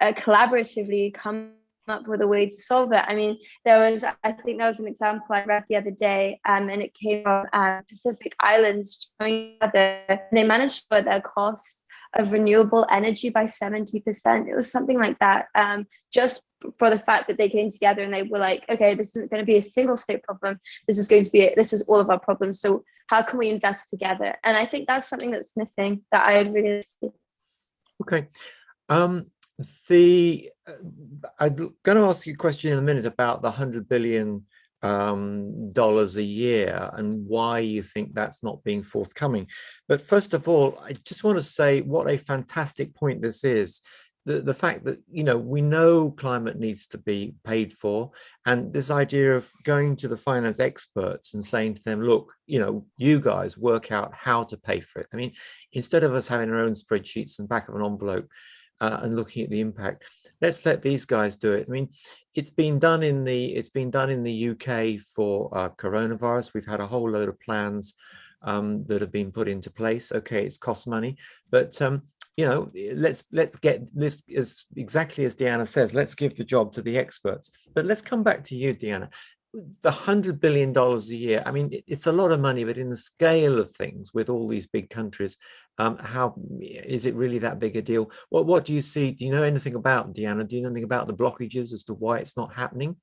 collaboratively come up with a way to solve it? I mean, I think there was an example I read the other day, and it came from Pacific Islands joining together. They managed to lower their cost of renewable energy by 70%. It was something like that, just for the fact that they came together and they were like, okay, this isn't going to be a single state problem. This is all of our problems. So how can we invest together? And I think that's something that's missing that I really like to see. Okay. I'm going to ask you a question in a minute about the $100 billion a year and why you think that's not being forthcoming. But first of all, I just want to say what a fantastic point this is. The fact that, you know, we know climate needs to be paid for, and this idea of going to the finance experts and saying to them, look, you know, you guys work out how to pay for it. I mean, instead of us having our own spreadsheets and back of an envelope, and looking at the impact, let's let these guys do it. I mean, it's been done in the UK for coronavirus. We've had a whole load of plans that have been put into place. Okay, it's cost money, but you know, let's get this as exactly as Deanna says. Let's give the job to the experts. But let's come back to you, Deanna. the $100 billion a year, I mean, it's a lot of money, but in the scale of things with all these big countries, how is it really that big a deal? What do you see? Do you know anything about, Deanna? Do you know anything about the blockages as to why it's not happening?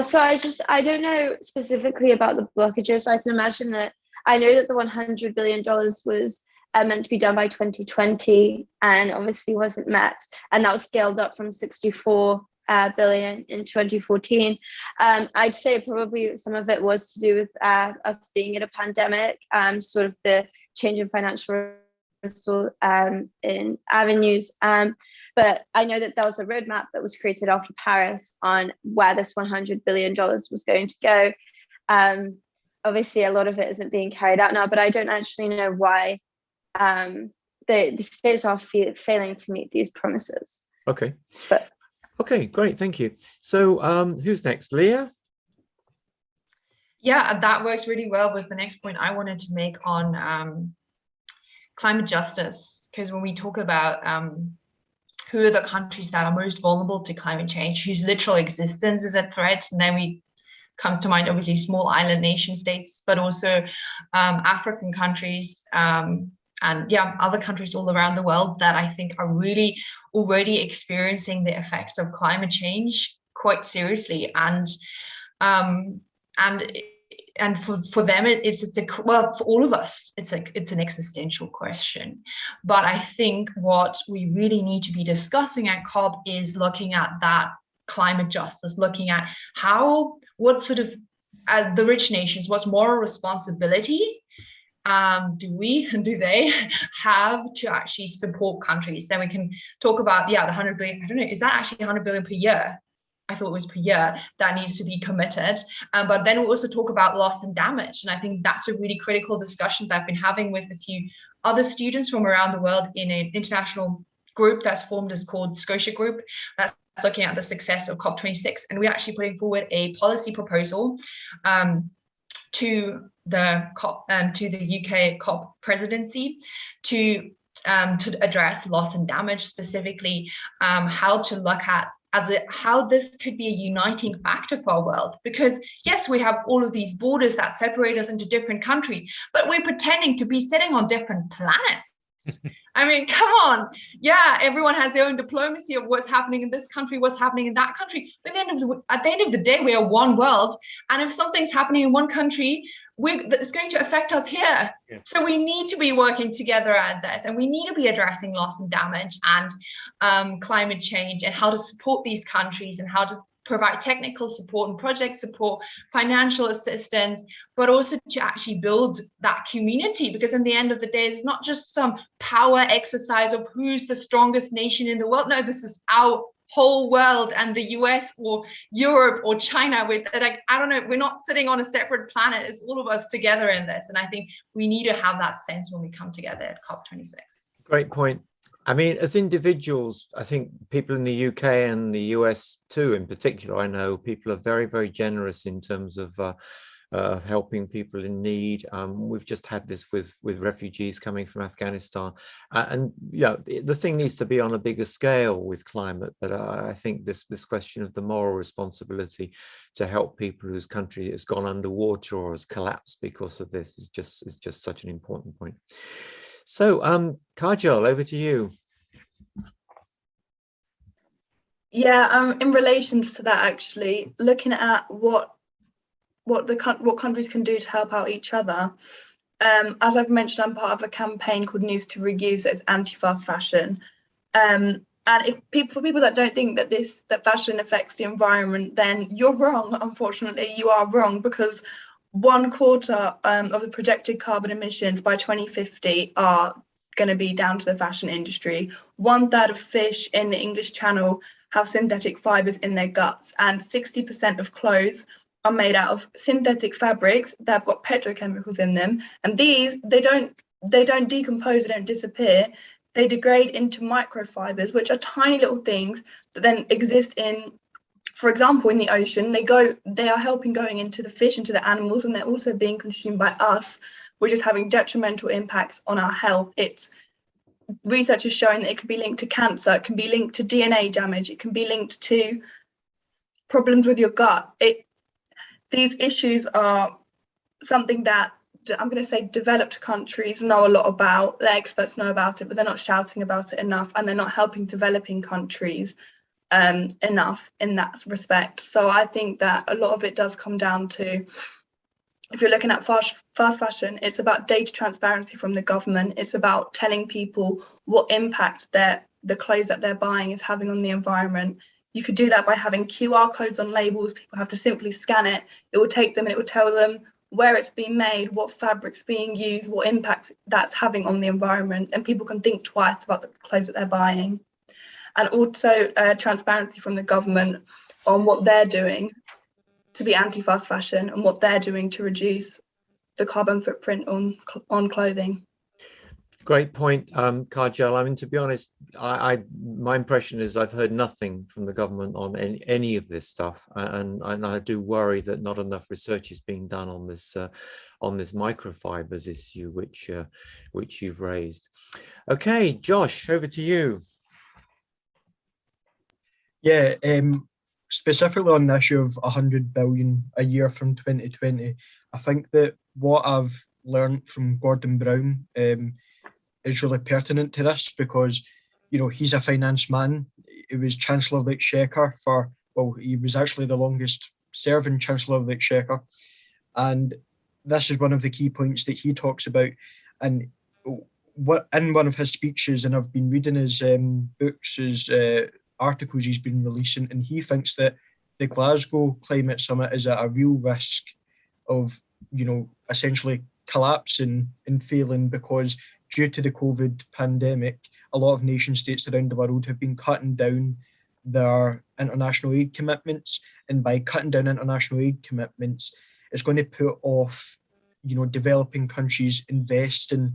So I don't know specifically about the blockages. I can imagine that I know that the $100 billion was meant to be done by 2020 and obviously wasn't met. And that was scaled up from 64 billion in 2014. I'd say probably some of it was to do with us being in a pandemic, sort of the change in financial in avenues. But I know that there was a roadmap that was created after Paris on where this $100 billion was going to go. Obviously, a lot of it isn't being carried out now, but I don't actually know why the states are failing to meet these promises. Okay. But okay, great, thank you. So who's next, Leah? Yeah, that works really well with the next point I wanted to make on climate justice, because when we talk about who are the countries that are most vulnerable to climate change, whose literal existence is at threat, and then comes to mind obviously small island nation states, but also African countries, and yeah, other countries all around the world that I think are really already experiencing the effects of climate change quite seriously. And for them, well, for all of us, it's an existential question. But I think what we really need to be discussing at COP is looking at that climate justice, looking at what sort of, the rich nations, what's moral responsibility do they have to actually support countries? Then we can talk about, yeah, the 100 billion, I don't know, is that actually 100 billion per year? I thought it was per year that needs to be committed. But then we'll also talk about loss and damage. And I think that's a really critical discussion that I've been having with a few other students from around the world in an international group that's formed, is called Scotia Group, that's looking at the success of COP26. And we're actually putting forward a policy proposal to the COP, to the UK COP presidency to address loss and damage, specifically how to look at how this could be a uniting factor for our world. Because yes, we have all of these borders that separate us into different countries, but we're pretending to be sitting on different planets. I mean, come on. Yeah, everyone has their own diplomacy of what's happening in this country, what's happening in that country. But at the end of the day, we are one world. And if something's happening in one country, it's going to affect us here. Yeah. So we need to be working together at this. And we need to be addressing loss and damage and climate change, and how to support these countries, and how to provide technical support and project support, financial assistance, but also to actually build that community. Because in the end of the day, it's not just some power exercise of who's the strongest nation in the world. No, this is our whole world, and the US or Europe or China, with like, I don't know, we're not sitting on a separate planet. It's all of us together in this. And I think we need to have that sense when we come together at COP26. Great point. I mean, as individuals, I think people in the UK and the US too, in particular, I know people are very, very generous in terms of helping people in need. We've just had this with refugees coming from Afghanistan. And yeah, the thing needs to be on a bigger scale with climate. But I think this question of the moral responsibility to help people whose country has gone underwater or has collapsed because of this is just such an important point. So, Kajal, over to you. Yeah, in relations to that, actually, looking at what countries can do to help out each other. As I've mentioned, I'm part of a campaign called News to Reuse. It's anti-fast fashion. And for people that don't think that fashion affects the environment, then you're wrong. Unfortunately, you are wrong, because 1/4 of the projected carbon emissions by 2050 are going to be down to the fashion industry. 1/3 of fish in the English Channel have synthetic fibers in their guts, and 60% of clothes are made out of synthetic fabrics that have got petrochemicals in them. And these, they don't decompose, they don't disappear. They degrade into microfibers, which are tiny little things that then exist in, for example, in the ocean. They are helping going into the fish, into the animals, and they're also being consumed by us, which is having detrimental impacts on our health. Research is showing that it can be linked to cancer, it can be linked to DNA damage, it can be linked to problems with your gut. these issues are something that I'm going to say developed countries know a lot about. The experts know about it, but they're not shouting about it enough, and they're not helping developing countries enough in that respect. So I think that a lot of it does come down to, if you're looking at fast fashion, it's about data transparency from the government. It's about telling people what impact the clothes that they're buying is having on the environment. You could do that by having QR codes on labels. People have to simply scan it. It will take them and it will tell them where it's being made, what fabric's being used, what impact that's having on the environment, and people can think twice about the clothes that they're buying. And also transparency from the government on what they're doing to be anti-fast fashion and what they're doing to reduce the carbon footprint on clothing. Great point, Kajal. I mean, to be honest, my impression is I've heard nothing from the government on any of this stuff, and I do worry that not enough research is being done on this microfibers issue, which you've raised. Okay, Josh, over to you. Yeah, specifically on the issue of 100 billion a year from 2020, I think that what I've learned from Gordon Brown is really pertinent to this, because, you know, he's a finance man. He was Chancellor of the Exchequer for, well, he was actually the longest serving Chancellor of the Exchequer. And this is one of the key points that he talks about. And what in one of his speeches, and I've been reading his books, his articles he's been releasing, and he thinks that the Glasgow Climate Summit is at a real risk of, you know, essentially collapsing and failing, because due to the COVID pandemic, a lot of nation states around the world have been cutting down their international aid commitments. And by cutting down international aid commitments, it's going to put off, you know, developing countries investing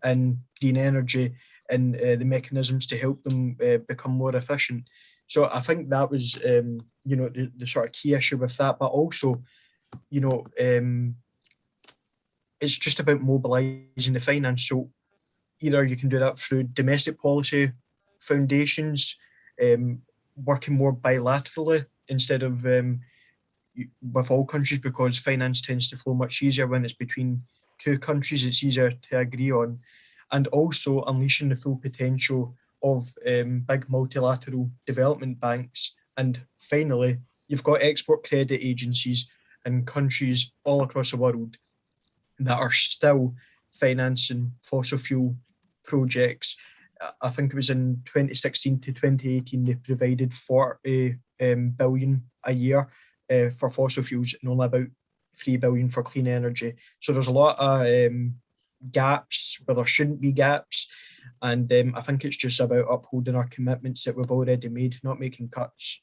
in green energy and the mechanisms to help them become more efficient. So I think that was, you know, the sort of key issue with that. But also, you know, it's just about mobilising the finance. So either you can do that through domestic policy foundations, working more bilaterally instead of with all countries, because finance tends to flow much easier when it's between two countries. It's easier to agree on. And also unleashing the full potential of big multilateral development banks. And finally, you've got export credit agencies in countries all across the world that are still financing fossil fuel projects. I think it was in 2016 to 2018, they provided 40 billion a year for fossil fuels, and only about 3 billion for clean energy. So there's a lot of gaps where there shouldn't be gaps. And I think it's just about upholding our commitments that we've already made, not making cuts.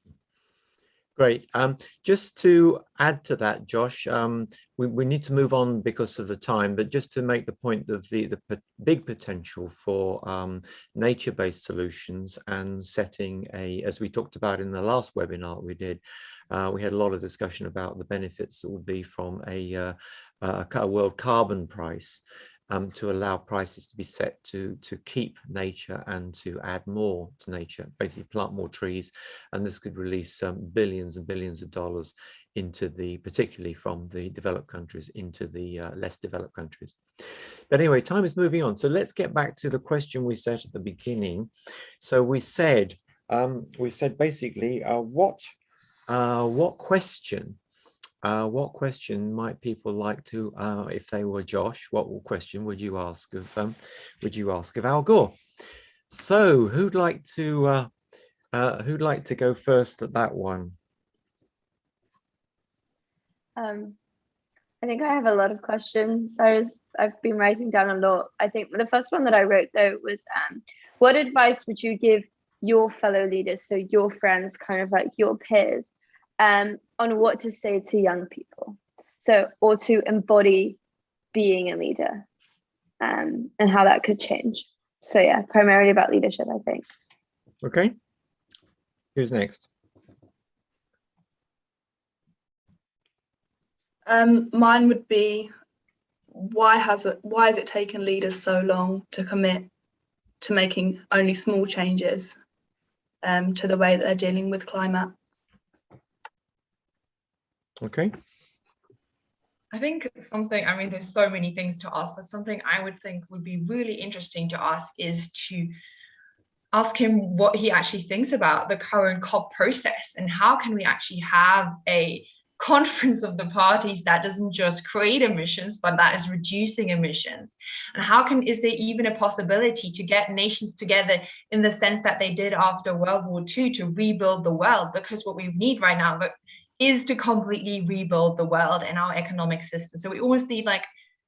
Great. Just to add to that, Josh, we need to move on because of the time, but just to make the point of the big potential for nature-based solutions and setting as we talked about in the last webinar we did, we had a lot of discussion about the benefits that would be from a world carbon price. To allow prices to be set to keep nature and to add more to nature, basically plant more trees, and this could release billions and billions of dollars into particularly from the developed countries into the less developed countries. But anyway, time is moving on, so let's get back to the question we set at the beginning. So we said basically what question might people like to, if they were Josh, what question would you ask of Al Gore? So who'd like to go first at that one? I think I have a lot of questions. I've been writing down a lot. I think the first one that I wrote though was, what advice would you give your fellow leaders, so your friends, kind of like your peers, on what to say to young people, or to embody being a leader, and how that could change. So yeah, primarily about leadership, I think. Okay, who's next? Mine would be, why has it taken leaders so long to commit to making only small changes to the way that they're dealing with climate? Okay, I think something, I mean, there's so many things to ask, but something I would think would be really interesting to ask is to ask him what he actually thinks about the current COP process, and how can we actually have a conference of the parties that doesn't just create emissions, but that is reducing emissions. And how is there even a possibility to get nations together in the sense that they did after World War II to rebuild the world? Because what we need right now is to completely rebuild the world and our economic system. So we almost need like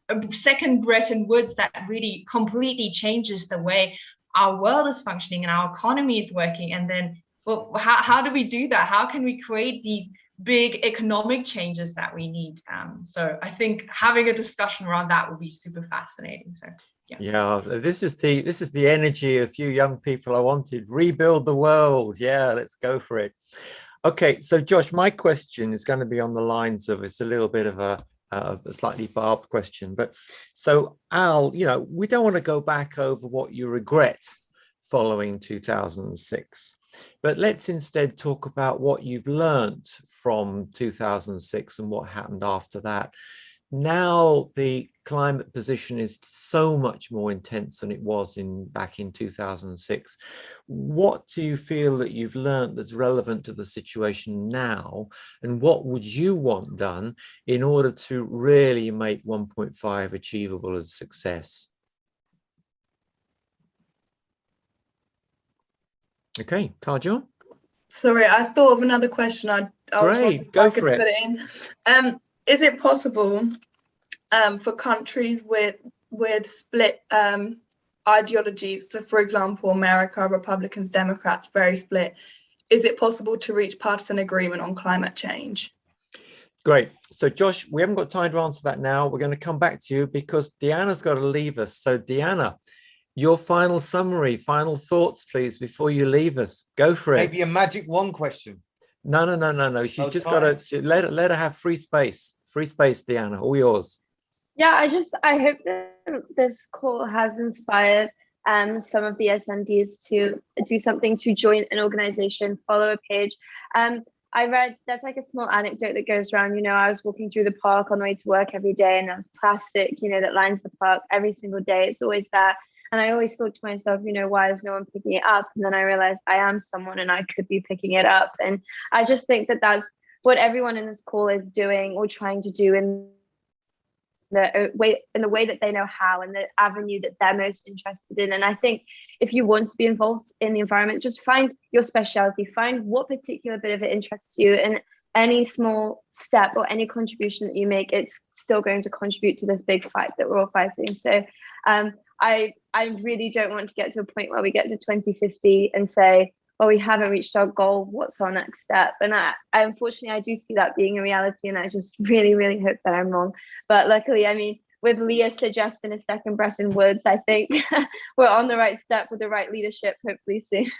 a second Bretton Woods that really completely changes the way our world is functioning and our economy is working. And then, well, how do we do that? How can we create these big economic changes that we need? So I think having a discussion around that would be super fascinating. So yeah, this is the energy of you young people I wanted. Rebuild the world. Yeah, let's go for it. Okay, so Josh, my question is going to be on the lines of, it's a little bit of a slightly barbed question, but so Al, you know, we don't want to go back over what you regret following 2006, but let's instead talk about what you've learned from 2006 and what happened after that. Now the climate position is so much more intense than it was back in 2006. What do you feel that you've learned that's relevant to the situation now? And what would you want done in order to really make 1.5 achievable as a success? Okay, Karjo? Sorry, I thought of another question. I Great, go for it. Put it in. Is it possible for countries with split ideologies, so for example, America, Republicans, Democrats, very split, is it possible to reach partisan agreement on climate change? Great. So Josh, we haven't got time to answer that now. We're going to come back to you because Deanna's got to leave us. So Deanna, your final summary, final thoughts, please, before you leave us. Go for it. Maybe a magic one question. No. She's just got to let her have free space. Free space, Deanna, all yours. Yeah, I hope that this call has inspired some of the attendees to do something, to join an organization, follow a page. I read, there's like a small anecdote that goes around, you know, I was walking through the park on the way to work every day, and there was plastic, you know, that lines the park every single day. It's always there. And I always thought to myself, you know, why is no one picking it up? And then I realized I am someone and I could be picking it up. And I just think that that's what everyone in this call is doing or trying to do in the way that they know how, and the avenue that they're most interested in. And I think if you want to be involved in the environment, just find your specialty, find what particular bit of it interests you, and any small step or any contribution that you make, it's still going to contribute to this big fight that we're all fighting. So I really don't want to get to a point where we get to 2050 and say, well, we haven't reached our goal, what's our next step? And I unfortunately, I do see that being a reality, and I just really, really hope that I'm wrong. But luckily, I mean, with Leah suggesting a second Bretton Woods, I think we're on the right step with the right leadership, hopefully soon.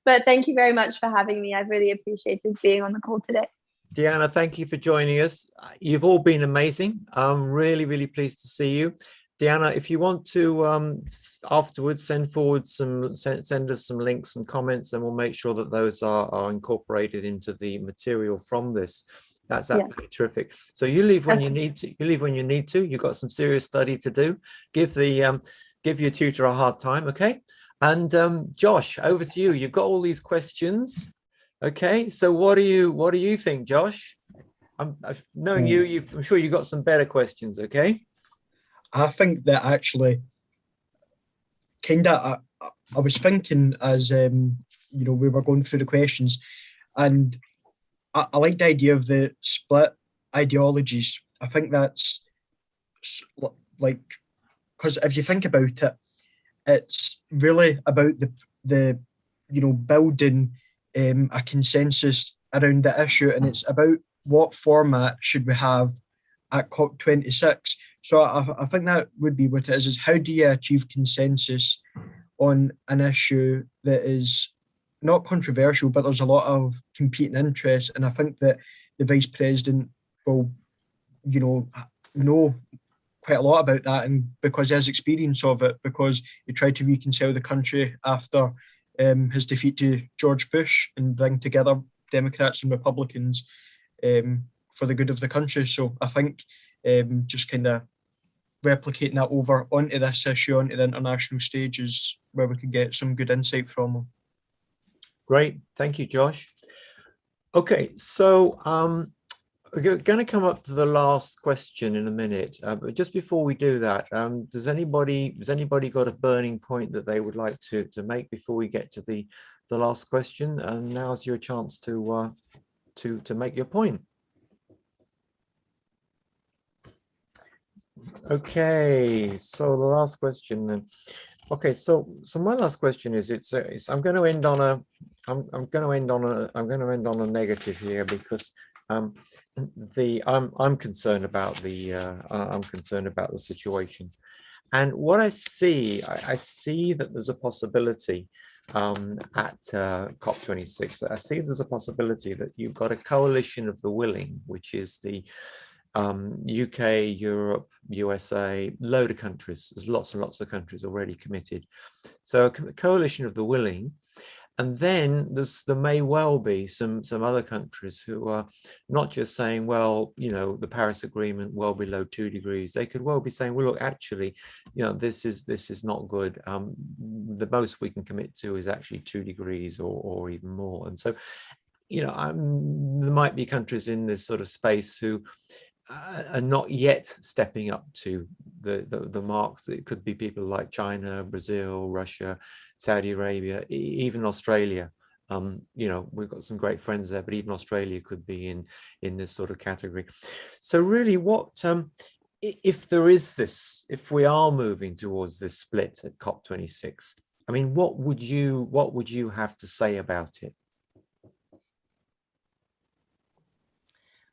But thank you very much for having me. I've really appreciated being on the call today. Deanna, thank you for joining us. You've all been amazing. I'm really, really pleased to see you. Deanna, if you want to afterwards send us some links and comments, and we'll make sure that those are incorporated into the material from this. That's absolutely terrific. So you leave when you need to. You leave when you need to. You've got some serious study to do. Give your tutor a hard time, okay? And Josh, over to you. You've got all these questions, okay? So what do you think, Josh? Knowing you, I'm sure you've got some better questions, okay? I think that actually, I was thinking as you know, we were going through the questions, and I like the idea of the split ideologies. I think that's like, because if you think about it, it's really about the you know, building a consensus around the issue, and it's about what format should we have at COP26. So I think that would be what it is how do you achieve consensus on an issue that is not controversial, but there's a lot of competing interests. And I think that the Vice President will, you know quite a lot about that, and because he has experience of it, because he tried to reconcile the country after his defeat to George Bush and bring together Democrats and Republicans for the good of the country. So I think just kind of replicating that over onto this issue, onto the international stages, where we could get some good insight from them. Great, thank you, Josh. Okay, so we're going to come up to the last question in a minute, but just before we do that, has anybody got a burning point that they would like to make before we get to the last question? And now's your chance to make your point. Okay, so the last question then. Okay, so my last question is, I'm going to end on a negative here, because I'm concerned about the situation. And what I see that there's a possibility at COP26. I see there's a possibility that you've got a coalition of the willing, which is the UK, Europe, USA, load of countries. There's lots and lots of countries already committed. So a coalition of the willing. And then there may well be some other countries who are not just saying, well, you know, the Paris Agreement well below 2 degrees. They could well be saying, well, look, actually, you know, this is not good. The most we can commit to is actually 2 degrees or even more. And so, you know, there might be countries in this sort of space who are not yet stepping up to the marks. It could be people like China, Brazil, Russia, Saudi Arabia, even Australia. You know, we've got some great friends there, but even Australia could be in this sort of category. So really, what if there is this, if we are moving towards this split at COP26, I mean, what would you have to say about it?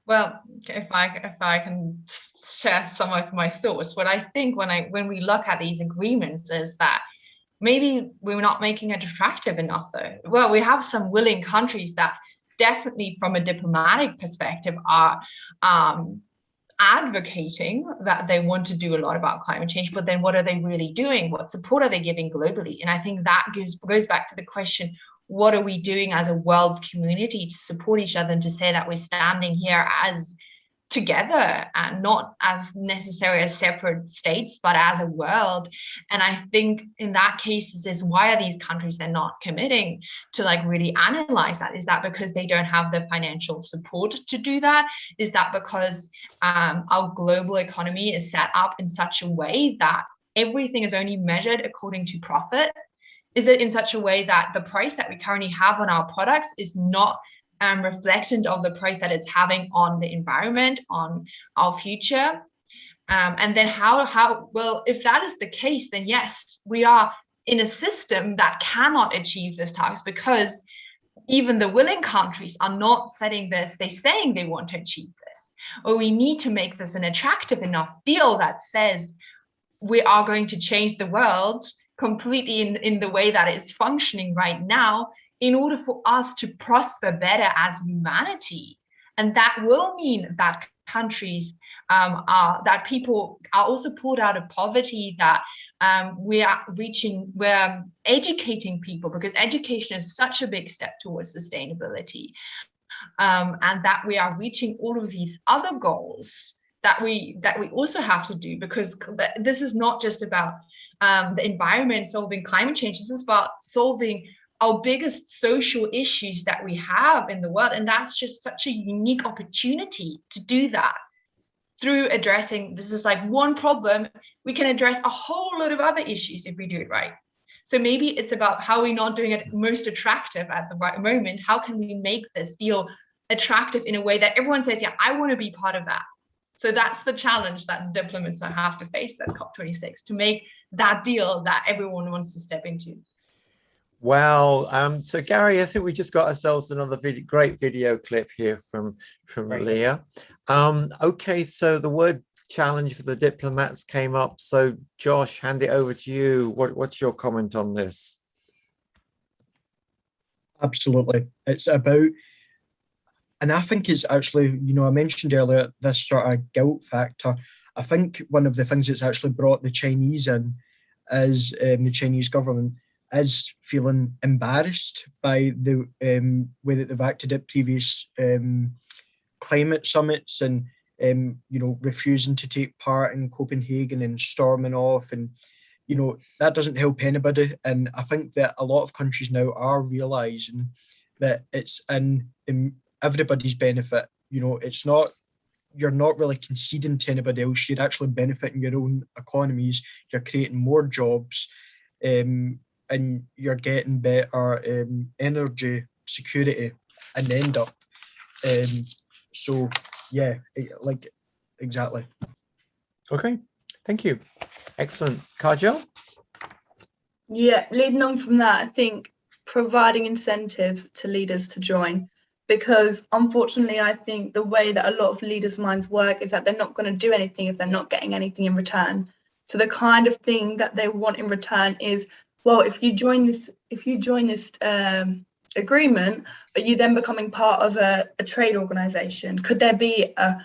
Well, if I can share some of my thoughts, what I think when we look at these agreements is that maybe we're not making it attractive enough, though. Well, we have some willing countries that definitely, from a diplomatic perspective, are advocating that they want to do a lot about climate change, but then what are they really doing? What support are they giving globally? And I think that goes back to the question, what are we doing as a world community to support each other and to say that we're standing here as together and not as necessarily as separate states, but as a world? And I think in that case is why are these countries then not committing to like really analyze that? Is that because they don't have the financial support to do that? Is that because our global economy is set up in such a way that everything is only measured according to profit? Is it in such a way that the price that we currently have on our products is not reflectant of the price that it's having on the environment, on our future? And then well, if that is the case, then yes, we are in a system that cannot achieve this target, because even the willing countries are not setting this, they're saying they want to achieve this. Or we need to make this an attractive enough deal that says we are going to change the world completely in the way that it's functioning right now, in order for us to prosper better as humanity. And that will mean that countries that people are also pulled out of poverty, that we're educating people, because education is such a big step towards sustainability, and that we are reaching all of these other goals that we also have to do, because this is not just about the environment, solving climate change. This is about solving our biggest social issues that we have in the world. And that's just such a unique opportunity to do that through addressing, this is like one problem, we can address a whole lot of other issues if we do it right. So maybe it's about how we're not doing it most attractive at the right moment. How can we make this deal attractive in a way that everyone says, yeah, I want to be part of that. So that's the challenge that diplomats have to face at COP26, to make that deal that everyone wants to step into. Wow. So Gary, I think we just got ourselves another great video clip here from Leah. Okay, so the word challenge for the diplomats came up. So Josh, hand it over to you. What's your comment on this? Absolutely. It's about, and I think it's actually, you know, I mentioned earlier this sort of guilt factor. I think one of the things that's actually brought the Chinese in is the Chinese government is feeling embarrassed by the way that they've acted at previous climate summits, and refusing to take part in Copenhagen and storming off, and that doesn't help anybody. And I think that a lot of countries now are realizing that it's in everybody's benefit. It's not, you're not really conceding to anybody else. You're actually benefiting your own economies. You're creating more jobs, and you're getting better energy security in the end up. So yeah, exactly. Okay, thank you. Excellent. Kajal? Yeah, leading on from that, I think providing incentives to leaders to join, because unfortunately, I think the way that a lot of leaders' minds work is that they're not going to do anything if they're not getting anything in return. So the kind of thing that they want in return is, well, if you join this agreement, are you then becoming part of a trade organization? Could there be a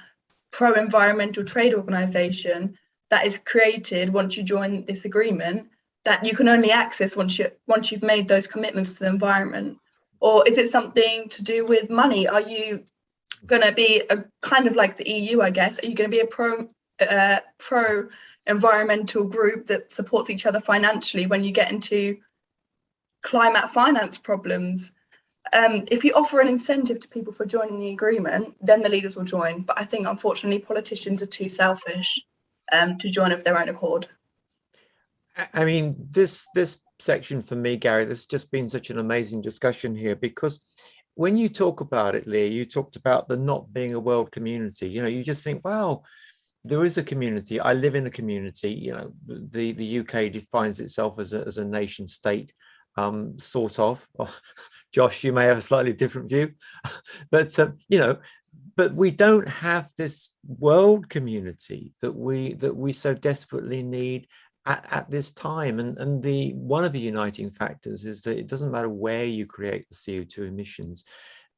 pro-environmental trade organization that is created once you join this agreement that you can only access once you've made those commitments to the environment? Or is it something to do with money? Are you going to be a kind of like the EU, I guess? Are you going to be a pro environmental group that supports each other financially when you get into climate finance problems? If you offer an incentive to people for joining the agreement, then the leaders will join. But I think, unfortunately, politicians are too selfish to join of their own accord. I mean, this section for me, Gary, there's just been such an amazing discussion here, because when you talk about it, Leah, you talked about there not being a world community. You just think, wow, there is a community. I live in a community. The UK defines itself as a nation state, sort of. Oh, Josh, you may have a slightly different view, but but we don't have this world community that we so desperately need at this time. And one of the uniting factors is that it doesn't matter where you create the CO2 emissions,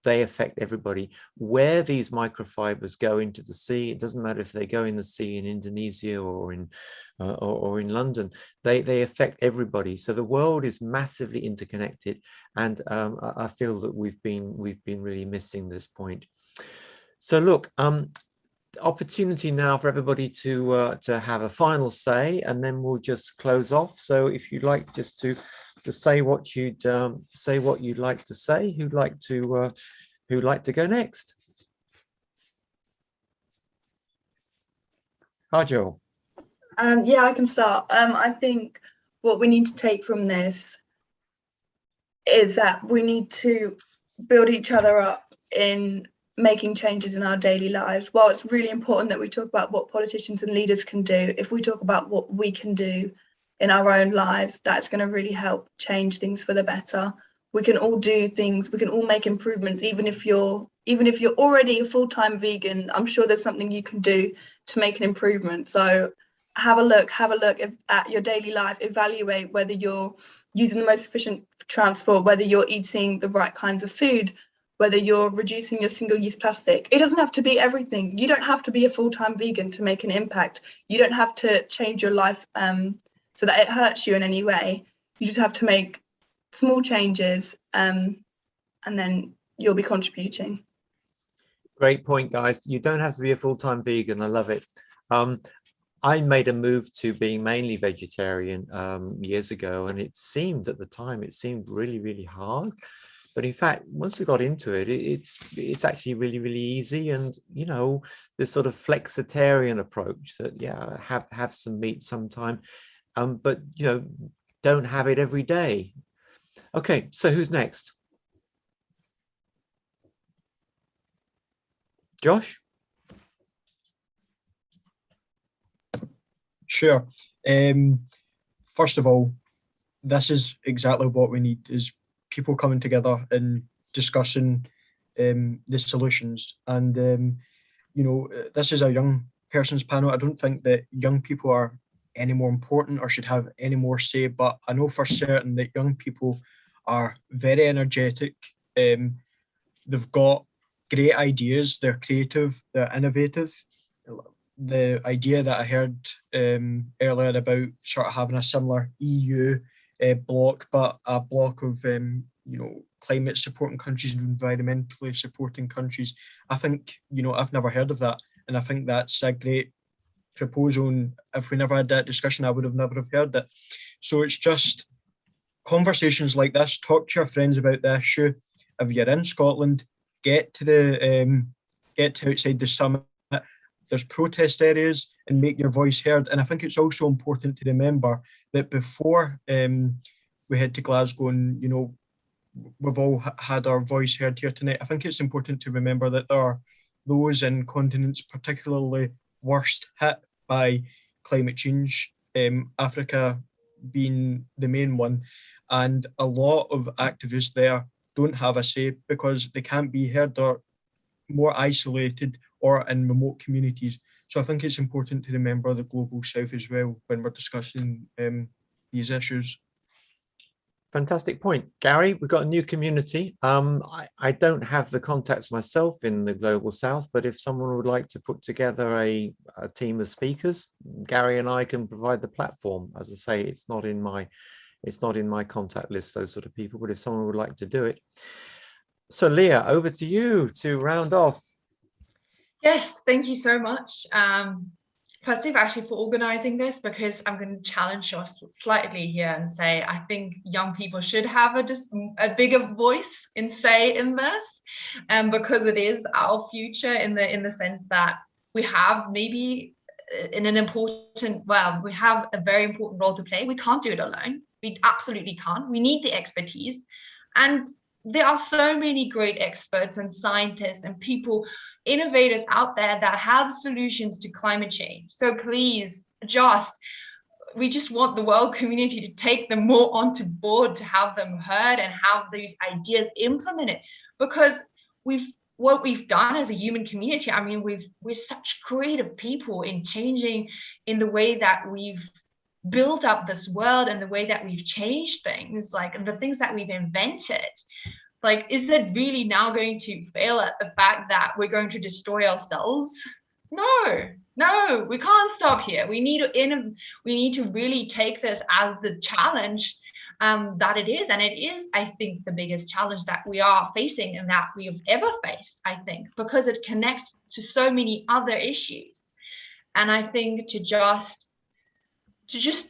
they affect everybody. Where these microfibers go into the sea, it doesn't matter if they go in the sea in Indonesia or in London, they affect everybody. So the world is massively interconnected, and I feel that we've been really missing this point. So look, opportunity now for everybody to have a final say, and then we'll just close off. So if you'd like just to say what you'd like to say, who'd like to go next? Kajal. Yeah, I can start. I think what we need to take from this is that we need to build each other up in making changes in our daily lives. While it's really important that we talk about what politicians and leaders can do, if we talk about what we can do in our own lives, that's going to really help change things for the better. We can all do things, we can all make improvements. Even if you're already a full-time vegan, I'm sure there's something you can do to make an improvement. So have a look at your daily life, evaluate whether you're using the most efficient transport, whether you're eating the right kinds of food, whether you're reducing your single-use plastic. It doesn't have to be everything. You don't have to be a full-time vegan to make an impact. You don't have to change your life so that it hurts you in any way. You just have to make small changes, and then you'll be contributing. Great point, guys. You don't have to be a full-time vegan. I love it. I made a move to being mainly vegetarian years ago, and it seemed at the time, really, really hard. But in fact, once I got into it, it's actually really, really easy. And, this sort of flexitarian approach that, yeah, have some meat sometime, but, don't have it every day. Okay, so who's next? Josh? Sure. First of all, this is exactly what we need, is people coming together and discussing the solutions. And, this is a young person's panel. I don't think that young people are any more important or should have any more say, but I know for certain that young people are very energetic. They've got great ideas, they're creative, they're innovative. The idea that I heard earlier about sort of having a similar EU bloc, but a bloc of climate supporting countries and environmentally supporting countries, I think I've never heard of that, And I think that's a great proposal. And if we never had that discussion, I would have never have heard it. So it's just conversations like this. Talk to your friends about the issue. If you're in Scotland, get to outside the summit. There's protest areas, and make your voice heard. And I think it's also important to remember that before we head to Glasgow, and you know, we've all had our voice heard here tonight, I think it's important to remember that there are those in continents particularly worst hit by climate change, Africa being the main one. And a lot of activists there don't have a say because they can't be heard or more isolated or in remote communities. So I think it's important to remember the Global South as well when we're discussing these issues. Fantastic point, Gary. We've got a new community. I don't have the contacts myself in the Global South, but if someone would like to put together a team of speakers, Gary and I can provide the platform. As I say, it's not in my contact list, those sort of people, but if someone would like to do it. So Leah, over to you to round off. Yes, thank you so much. Firstly, actually for organising this, because I'm going to challenge us slightly here and say I think young people should have a bigger voice and say in this, because it is our future in the sense that we have maybe we have a very important role to play. We can't do it alone. We absolutely can't. We need the expertise, and there are so many great experts and scientists and people, innovators out there that have solutions to climate change. So please, we just want the world community to take them more onto board, to have them heard and have these ideas implemented, because what we've done as a human community, I mean, we're such creative people in changing in the way that we've built up this world and the way that we've changed things, like the things that we've invented. Like, is it really now going to fail at the fact that we're going to destroy ourselves? No, we can't stop here. We need to really take this as the challenge that it is. And it is, I think, the biggest challenge that we are facing and that we have ever faced, I think, because it connects to so many other issues. And I think to just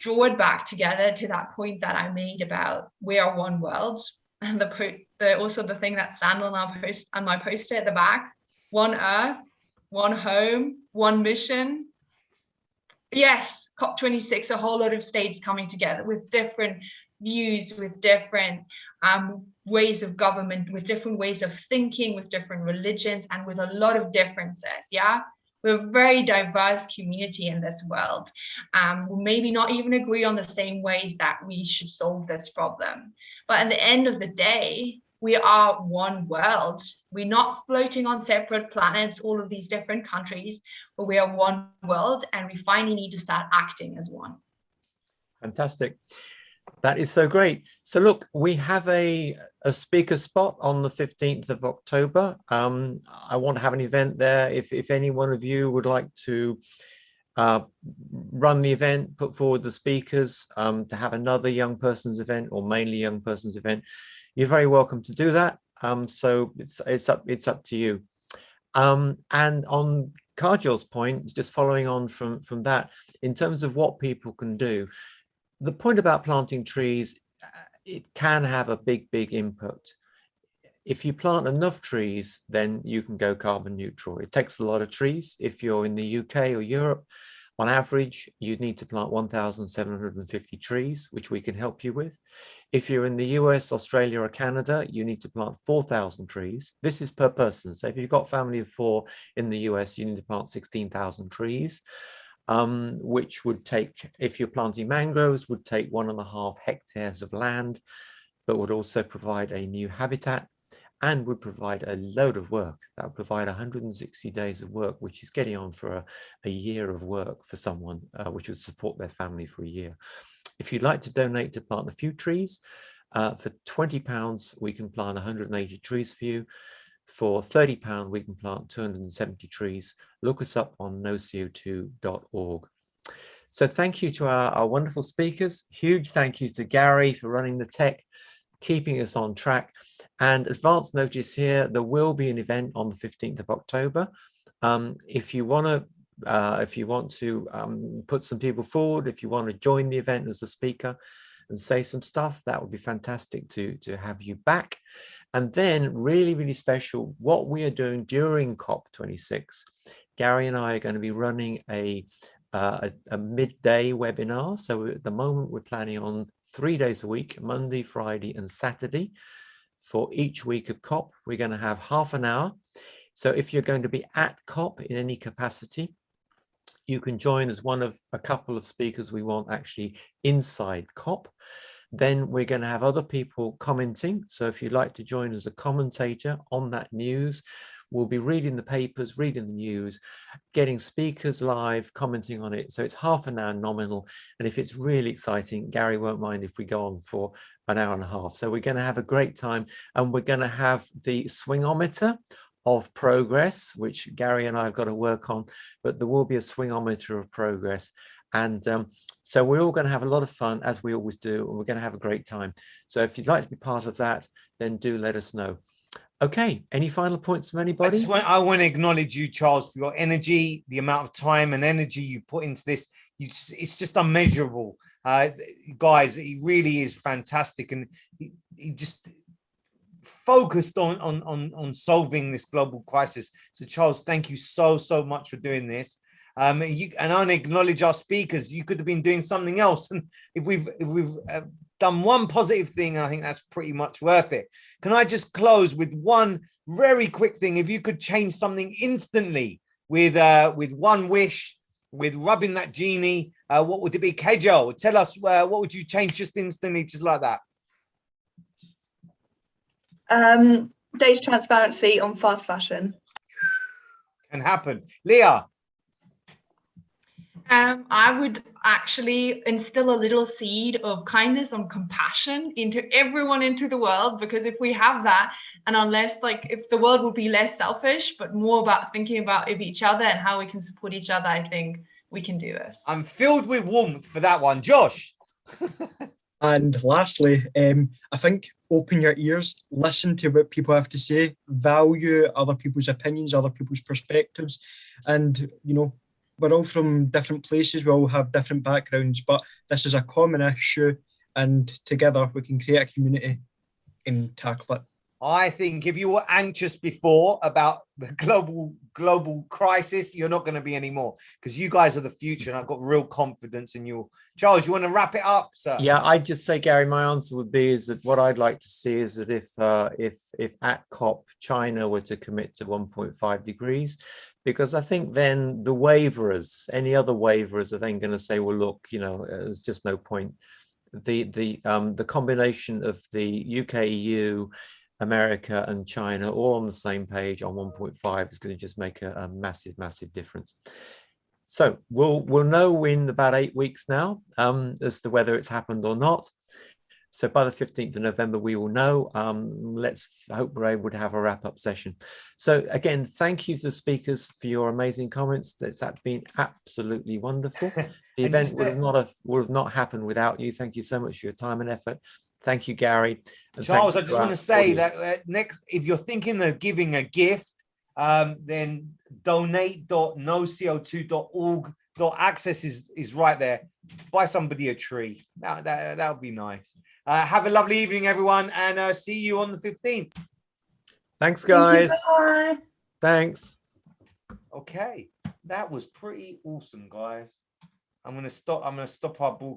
draw it back together to that point that I made about we are one world, and also the thing that stand on my poster at the back: one earth, one home, one mission. Yes, COP26, a whole lot of states coming together with different views, with different ways of government, with different ways of thinking, with different religions, and with a lot of differences. Yeah, we're a very diverse community in this world. We maybe not even agree on the same ways that we should solve this problem. But at the end of the day, we are one world. We're not floating on separate planets, all of these different countries, but we are one world, and we finally need to start acting as one. Fantastic. That is so great. So look, we have a speaker spot on the 15th of October. I want to have an event there. If any one of you would like to run the event, put forward the speakers, to have another young person's event or mainly young person's event, you're very welcome to do that. So it's up to you. And on Kajol's point, just following on from that, in terms of what people can do, the point about planting trees, it can have a big input. If you plant enough trees, then you can go carbon neutral. It takes a lot of trees. If you're in the UK or Europe, on average, you'd need to plant 1,750 trees, which we can help you with. If you're in the US, Australia, or Canada, you need to plant 4,000 trees. This is per person. So if you've got a family of 4 in the US, you need to plant 16,000 trees. Which would take, if you're planting mangroves, would take 1.5 hectares of land, but would also provide a new habitat and would provide a load of work. That would provide 160 days of work, which is getting on for a year of work for someone, which would support their family for a year. If you'd like to donate to plant a few trees, for £20, we can plant 180 trees for you. For £30, we can plant 270 trees. Look us up on noco2.org. So thank you to our wonderful speakers. Huge thank you to Gary for running the tech, keeping us on track. And advance notice here, there will be an event on the 15th of October If you want to put some people forward, if you want to join the event as a speaker and say some stuff, that would be fantastic to have you back. And then really, really special, what we are doing during COP26, Gary and I are going to be running a midday webinar. So at the moment, we're planning on 3 days a week, Monday, Friday, and Saturday. For each week of COP, we're going to have half an hour. So if you're going to be at COP in any capacity, you can join as one of a couple of speakers we want actually inside COP. Then we're going to have other people commenting. So if you'd like to join as a commentator on that news, we'll be reading the papers, reading the news, getting speakers live, commenting on it. So it's half an hour nominal. And if it's really exciting, Gary won't mind if we go on for an hour and a half. So we're going to have a great time, and we're going to have the swingometer of progress, which Gary and I have got to work on, but there will be a swingometer of progress. And so we're all going to have a lot of fun, as we always do, and we're going to have a great time. So if you'd like to be part of that, then do let us know. Okay, any final points from anybody? I want to acknowledge you, Charles, for your energy, the amount of time and energy you put into this. It's just unmeasurable. Guys, he really is fantastic, and he just focused on solving this global crisis. So Charles, thank you so much for doing this. And I want to acknowledge our speakers. You could have been doing something else, and if we've done one positive thing, I think that's pretty much worth it. Can I just close with one very quick thing? If you could change something instantly with one wish, with rubbing that genie, what would it be? Kejo, tell us, what would you change just instantly, just like that? Data transparency on fast fashion. Can happen. Leah? I would actually instill a little seed of kindness and compassion into everyone into the world, because if we have that, and unless, like, if the world would be less selfish, but more about thinking about each other and how we can support each other, I think we can do this. I'm filled with warmth for that one. Josh? And lastly, I think open your ears, listen to what people have to say, value other people's opinions, other people's perspectives. And, you know, we're all from different places, we all have different backgrounds, but this is a common issue, and together we can create a community and tackle it. I think if you were anxious before about the global crisis, you're not going to be anymore, because you guys are the future, and I've got real confidence in you. Charles, you want to wrap it up, sir? Yeah, I'd just say, Gary, my answer would be is that what I'd like to see is that if at COP China were to commit to 1.5 degrees, because I think then the waverers, any other waverers, are then going to say, well, look, you know, there's just no point. The combination of the UK, EU, America and China all on the same page on 1.5 is going to just make a massive difference. So we'll know in about 8 weeks now as to whether it's happened or not. So by the 15th of November, we will know. Let's hope we're able to have a wrap-up session. So again, thank you to the speakers for your amazing comments. It's been absolutely wonderful. The event would have not happened without you. Thank you so much for your time and effort. Thank you, Gary. And Charles, I just want to say that next, if you're thinking of giving a gift, then donate.noco2.org.access is right there. Buy somebody a tree. That would be nice. Have a lovely evening, everyone, and see you on the 15th. Thanks, guys. Bye. Thanks. Okay, that was pretty awesome, guys. I'm gonna stop our broadcast.